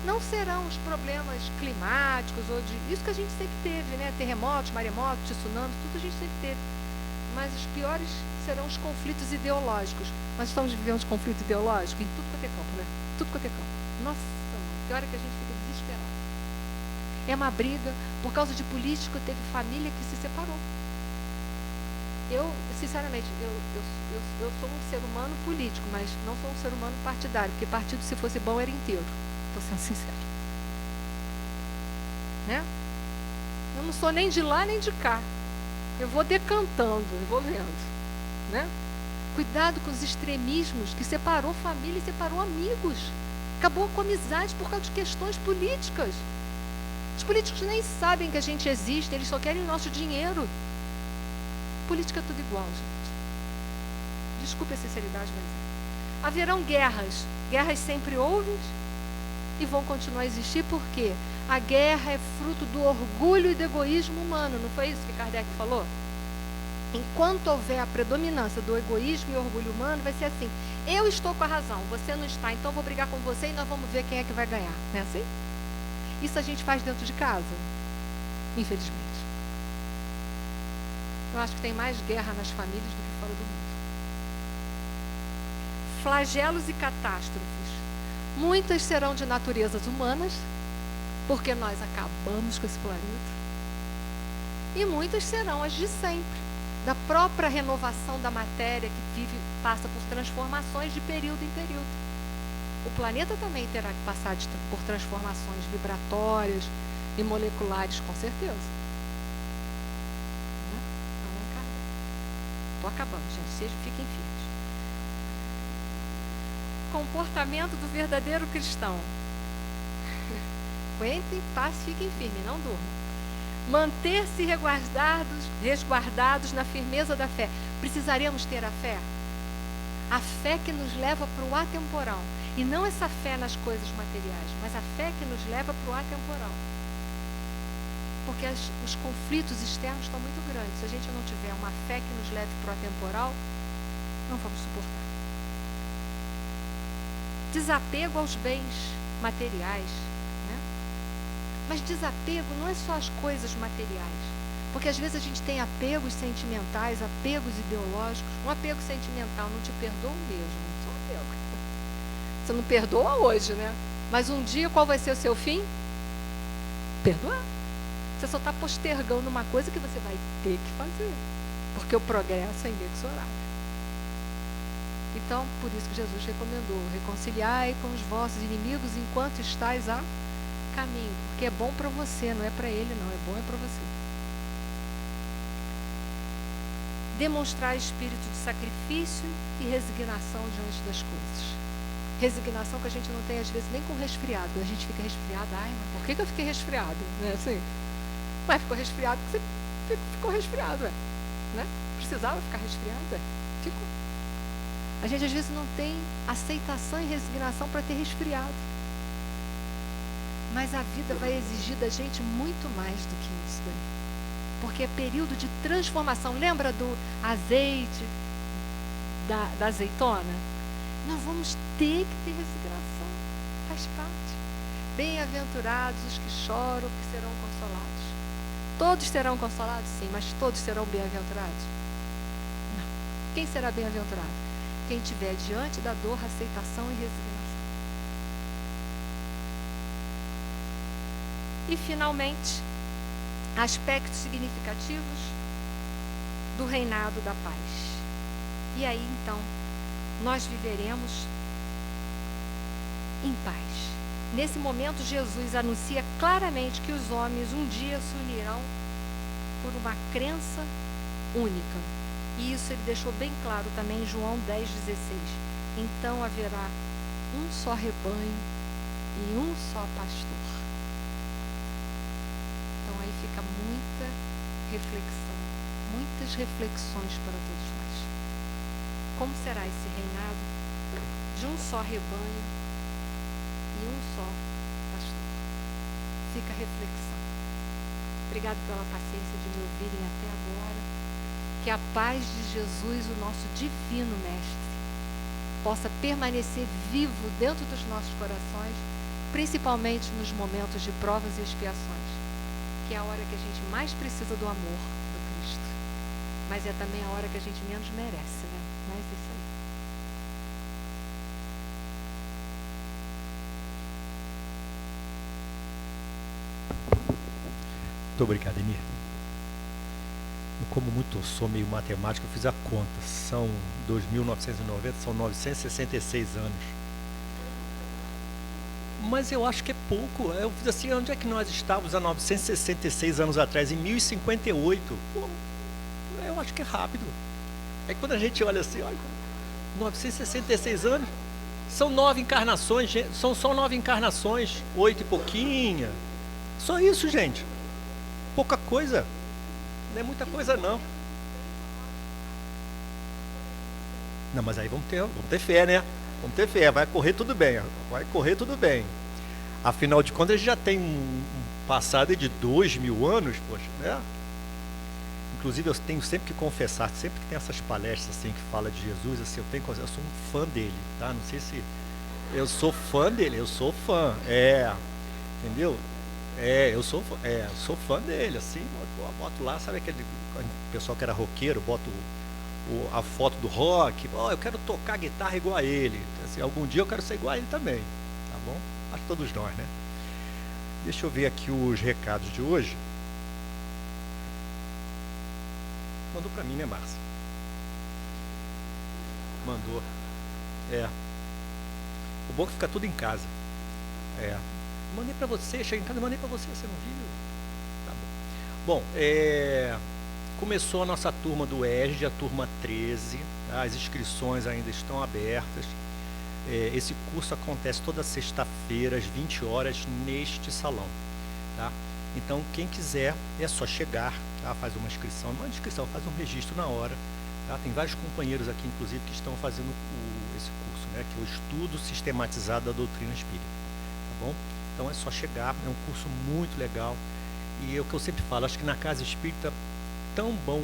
não serão os problemas climáticos, ou isso que a gente sempre teve, né? Terremotos, maremotos, tsunamis, tudo a gente sempre teve. Mas os piores serão os conflitos ideológicos. Nós estamos vivendo conflito ideológico em tudo quanto é campo, né? Tudo quanto é campo. Nossa, pior é que a gente fica desesperado. É uma briga. Por causa de político, teve família que se separou. Eu, sinceramente, eu sou um ser humano político, mas não sou um ser humano partidário, porque partido, se fosse bom, era inteiro. Estou sendo sincera. Né? Eu não sou nem de lá, nem de cá. Eu vou decantando, eu vou vendo. Né? Cuidado com os extremismos que separou família e separou amigos. Acabou com amizade por causa de questões políticas. Os políticos nem sabem que a gente existe, eles só querem o nosso dinheiro. Política é tudo igual, gente. Desculpe a sinceridade, mas haverão guerras. Guerras sempre houve e vão continuar a existir, porque a guerra é fruto do orgulho e do egoísmo humano. Não foi isso que Kardec falou? Enquanto houver a predominância do egoísmo e orgulho humano, vai ser assim: eu estou com a razão, você não está, então vou brigar com você e nós vamos ver quem é que vai ganhar. Não é assim? Isso a gente faz dentro de casa, infelizmente. Eu acho que tem mais guerra nas famílias do que fora do mundo. Flagelos e catástrofes. Muitas serão de naturezas humanas, porque nós acabamos com esse planeta. E muitas serão as de sempre, da própria renovação da matéria que passa por transformações de período em período. O planeta também terá que passar por transformações vibratórias e moleculares, com certeza. Estou acabando, gente. Fiquem firmes. Comportamento do verdadeiro cristão. Aguentem, passe, fiquem firmes, não durmam. Manter-se resguardados na firmeza da fé. Precisaremos ter a fé? A fé que nos leva para o atemporal. E não essa fé nas coisas materiais, mas a fé que nos leva para o atemporal. Porque os conflitos externos estão muito grandes. Se a gente não tiver uma fé que nos leve para o atemporal, não vamos suportar. Desapego aos bens materiais. Né? Mas desapego não é só as coisas materiais. Porque às vezes a gente tem apegos sentimentais, apegos ideológicos. Um apego sentimental, não te perdoo mesmo. Só apego. Você não perdoa hoje, né? Mas um dia, qual vai ser o seu fim? Perdoar. Você só está postergando uma coisa que você vai ter que fazer. Porque o progresso é inexorável. Então, por isso que Jesus recomendou: reconciliai com os vossos inimigos enquanto estáis a caminho. Porque é bom para você, não é para ele, não. É bom para você. Demonstrar espírito de sacrifício e resignação diante das coisas. Resignação que a gente não tem, às vezes, nem com resfriado. Quando a gente fica resfriado, ai, mas por que eu fiquei resfriado? Né? Assim, mas ficou resfriado porque você ficou resfriado, né? Precisava ficar resfriado, ficou. A gente, às vezes, não tem aceitação e resignação para ter resfriado. Mas a vida vai exigir da gente muito mais do que isso daí. Porque é período de transformação. Lembra do azeite, da azeitona? Nós vamos ter que ter resignação. Faz parte. Bem-aventurados os que choram, que serão consolados. Todos serão consolados? Sim, mas todos serão bem-aventurados? Não. Quem será bem-aventurado? Quem tiver diante da dor, aceitação e resignação. E, finalmente, aspectos significativos do reinado da paz. E aí, então, nós viveremos em paz. Nesse momento, Jesus anuncia claramente que os homens um dia se unirão por uma crença única. E isso ele deixou bem claro também em João 10,16. Então haverá um só rebanho e um só pastor. Então aí fica muita reflexão, muitas reflexões para todos nós. Como será esse reinado de um só rebanho e um só pastor? Fica a reflexão. Obrigado pela paciência de me ouvirem até agora. Que a paz de Jesus, o nosso divino Mestre, possa permanecer vivo dentro dos nossos corações, principalmente nos momentos de provas e expiações, que é a hora que a gente mais precisa do amor do Cristo. Mas é também a hora que a gente menos merece, né? Mas isso aí. Muito obrigado, Emir. Como muito sou meio matemático, eu fiz a conta. São 2.990, são 966 anos. Mas eu acho que é pouco. Eu fiz assim, onde é que nós estávamos há 966 anos atrás? Em 1058. Pô, eu acho que é rápido. É que quando a gente olha assim, olha, 966 anos, são 9 encarnações, são só 9 encarnações, 8 e pouquinha. Só isso, gente. Pouca coisa. Não é muita coisa, não. Não, mas aí vamos ter fé, né? Vamos ter fé, vai correr tudo bem. Vai correr tudo bem. Afinal de contas, a gente já tem um passado de 2.000 anos, poxa, né? Inclusive, eu tenho sempre que confessar, sempre que tem essas palestras assim que fala de Jesus, assim, eu sou um fã dele, tá? Não sei se eu sou fã dele, eu sou fã, entendeu? Eu sou fã dele, assim, boto lá, sabe aquele pessoal que era roqueiro, boto a foto do rock, eu quero tocar guitarra igual a ele, assim, algum dia eu quero ser igual a ele também, tá bom? Acho que todos nós, né? Deixa eu ver aqui os recados de hoje. Mandou pra mim, né, Márcia? Mandou. O bom é que fica tudo em casa. Mandei pra você, chega em casa, mandei pra você, você não viu? Tá bom. Bom, Começou a nossa turma do ESD, a turma 13, tá? As inscrições ainda estão abertas. Esse curso acontece toda sexta-feira, às 20 horas, neste salão, tá? Então, quem quiser, é só chegar, tá? Faz uma inscrição, não é inscrição, faz um registro na hora, tá? Tem vários companheiros aqui, inclusive, que estão fazendo esse curso, né? Que é o Estudo Sistematizado da Doutrina Espírita, tá bom? Então, é só chegar, é um curso muito legal. E é o que eu sempre falo, acho que na casa espírita, tão bom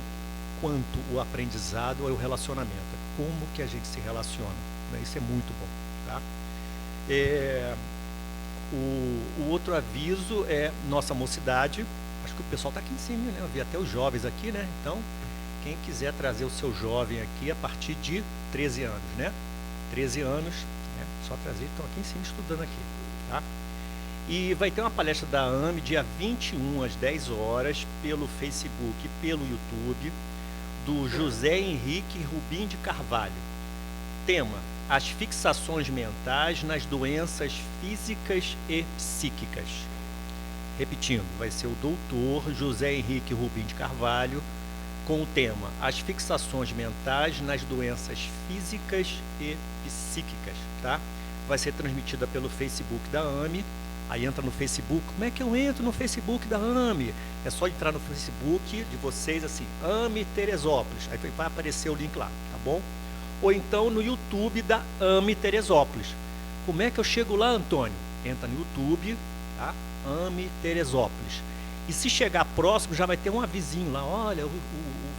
quanto o aprendizado é o relacionamento, é como que a gente se relaciona, né? Isso é muito bom, tá? O outro aviso é nossa mocidade, acho que o pessoal está aqui em cima, né? Eu vi até os jovens aqui, né? Então, quem quiser trazer o seu jovem aqui a partir de 13 anos, né? 13 anos, né? Só trazer, estão aqui em cima estudando aqui, tá? E vai ter uma palestra da AME dia 21 às 10 horas pelo Facebook e pelo YouTube do José Henrique Rubim de Carvalho. Tema: as fixações mentais nas doenças físicas e psíquicas. Repetindo, vai ser o doutor José Henrique Rubim de Carvalho com o tema: as fixações mentais nas doenças físicas e psíquicas, tá? Vai ser transmitida pelo Facebook da AME. Aí entra no Facebook. Como é que eu entro no Facebook da AME? É só entrar no Facebook de vocês assim, AME Teresópolis. Aí vai aparecer o link lá, tá bom? Ou então no YouTube da AME Teresópolis. Como é que eu chego lá, Antônio? Entra no YouTube, tá? AME Teresópolis. E se chegar próximo, já vai ter um avisinho lá. Olha, o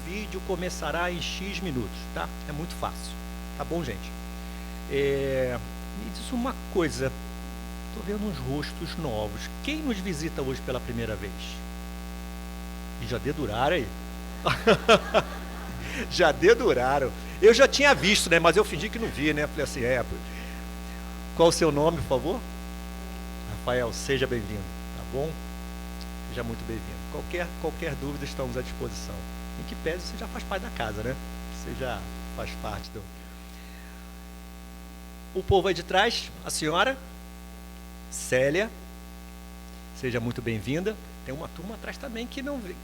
vídeo começará em X minutos, tá? É muito fácil. Tá bom, gente? Me diz uma coisa. Estou vendo uns rostos novos. Quem nos visita hoje pela primeira vez? E já deduraram aí? Já deduraram. Eu já tinha visto, né? Mas eu fingi que não vi, né? Falei assim, qual o seu nome, por favor? Rafael, seja bem-vindo, tá bom? Seja muito bem-vindo. Qualquer dúvida, estamos à disposição. Em que pese, você já faz parte da casa, né? Você já faz parte do... O povo aí de trás, a senhora... Célia, seja muito bem-vinda. Tem uma turma atrás também que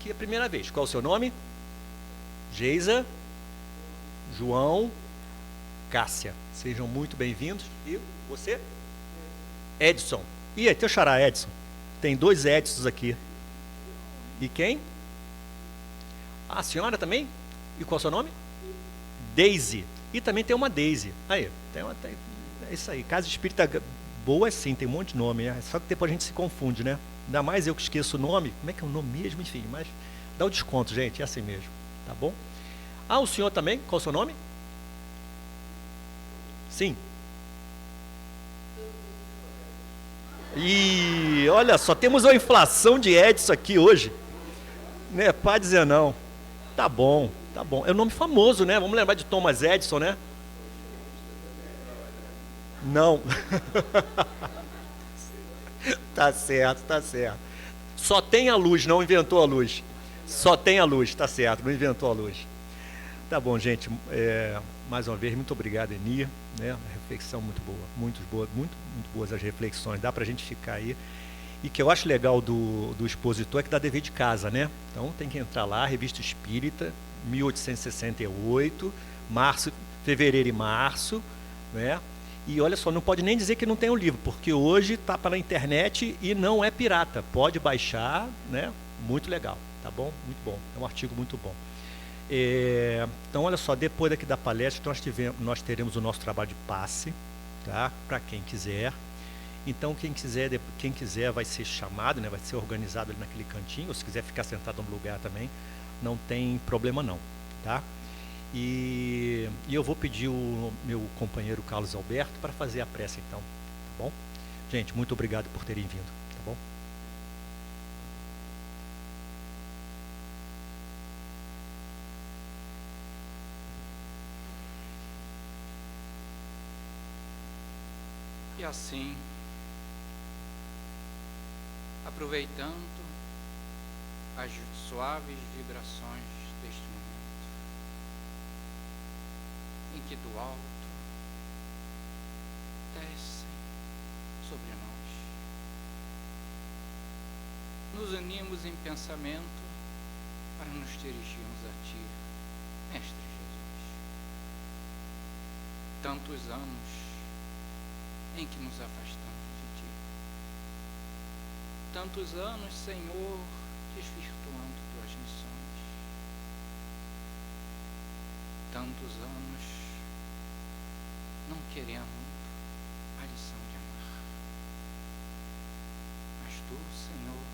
é a primeira vez. Qual o seu nome? Geisa, João, Cássia. Sejam muito bem-vindos. E você? Edson. E aí, teu xará, Edson. Tem 2 Edsons aqui. E quem? A senhora também? E qual é o seu nome? Daisy. E também tem uma Daisy. Aí, é isso aí. Casa Espírita boa é sim, tem um monte de nome, né? Só que depois a gente se confunde, né? Ainda mais eu que esqueço o nome. Como é que é o nome mesmo? Enfim, mas dá o desconto, gente, é assim mesmo, tá bom? Ah, o senhor também? Qual é o seu nome? Sim. E olha só, temos uma inflação de Edson aqui hoje. Né? Para dizer não. Tá bom, tá bom. É um nome famoso, né? Vamos lembrar de Thomas Edison, né? Não. Tá certo, tá certo. Só tem a luz, não inventou a luz. Só tem a luz, tá certo, não inventou a luz. Tá bom, gente. Mais uma vez, muito obrigado, Eni. Né? Reflexão muito boa, muito boas as reflexões. Dá pra gente ficar aí. E que eu acho legal do expositor é que dá dever de casa, né? Então tem que entrar lá, Revista Espírita, 1868, fevereiro e março, né? E olha só, não pode nem dizer que não tem o livro, porque hoje está pela internet e não é pirata. Pode baixar, né? Muito legal, tá bom? Muito bom, é um artigo muito bom. Então, olha só, depois daqui da palestra, nós teremos o nosso trabalho de passe, tá? Para quem quiser. Então, quem quiser vai ser chamado, né? Vai ser organizado ali naquele cantinho, ou se quiser ficar sentado no lugar também, não tem problema não, tá? E eu vou pedir o meu companheiro Carlos Alberto para fazer a prece então, tá bom? Gente, muito obrigado por terem vindo, tá bom? E assim, aproveitando as suaves vibrações deste momento, em que do alto descem sobre nós, nos unimos em pensamento para nos dirigirmos a Ti, Mestre Jesus. Tantos anos em que nos afastamos de Ti. Tantos anos, Senhor, desvirtuando Tuas lições. Tantos anos não querendo a lição de amar. Mas Tu, Senhor,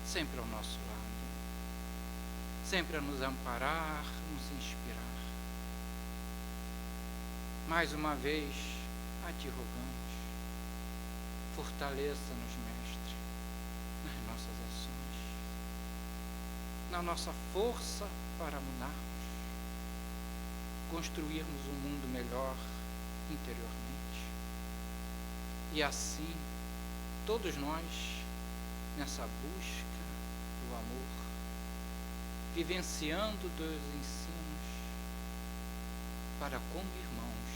sempre ao nosso lado, sempre a nos amparar, nos inspirar. Mais uma vez, a Ti rogamos, fortaleça-nos, Mestre, nas nossas ações, na nossa força para mudarmos, construirmos um mundo melhor interiormente. E assim, todos nós, nessa busca do amor, vivenciando dos ensinos, para como irmãos,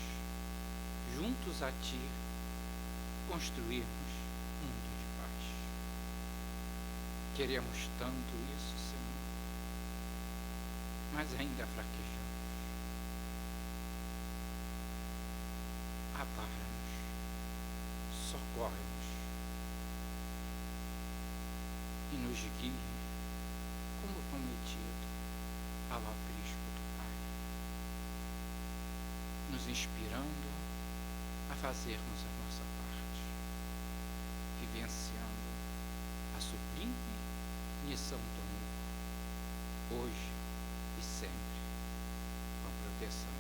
juntos a Ti, construirmos um mundo de paz. Queremos tanto isso, Senhor, mas ainda fraquejamos. Ampara-nos, socorre-nos e nos guie, como prometido, ao aprisco do Pai, nos inspirando a fazermos a nossa parte, vivenciando a sublime missão do amor, hoje e sempre, com a proteção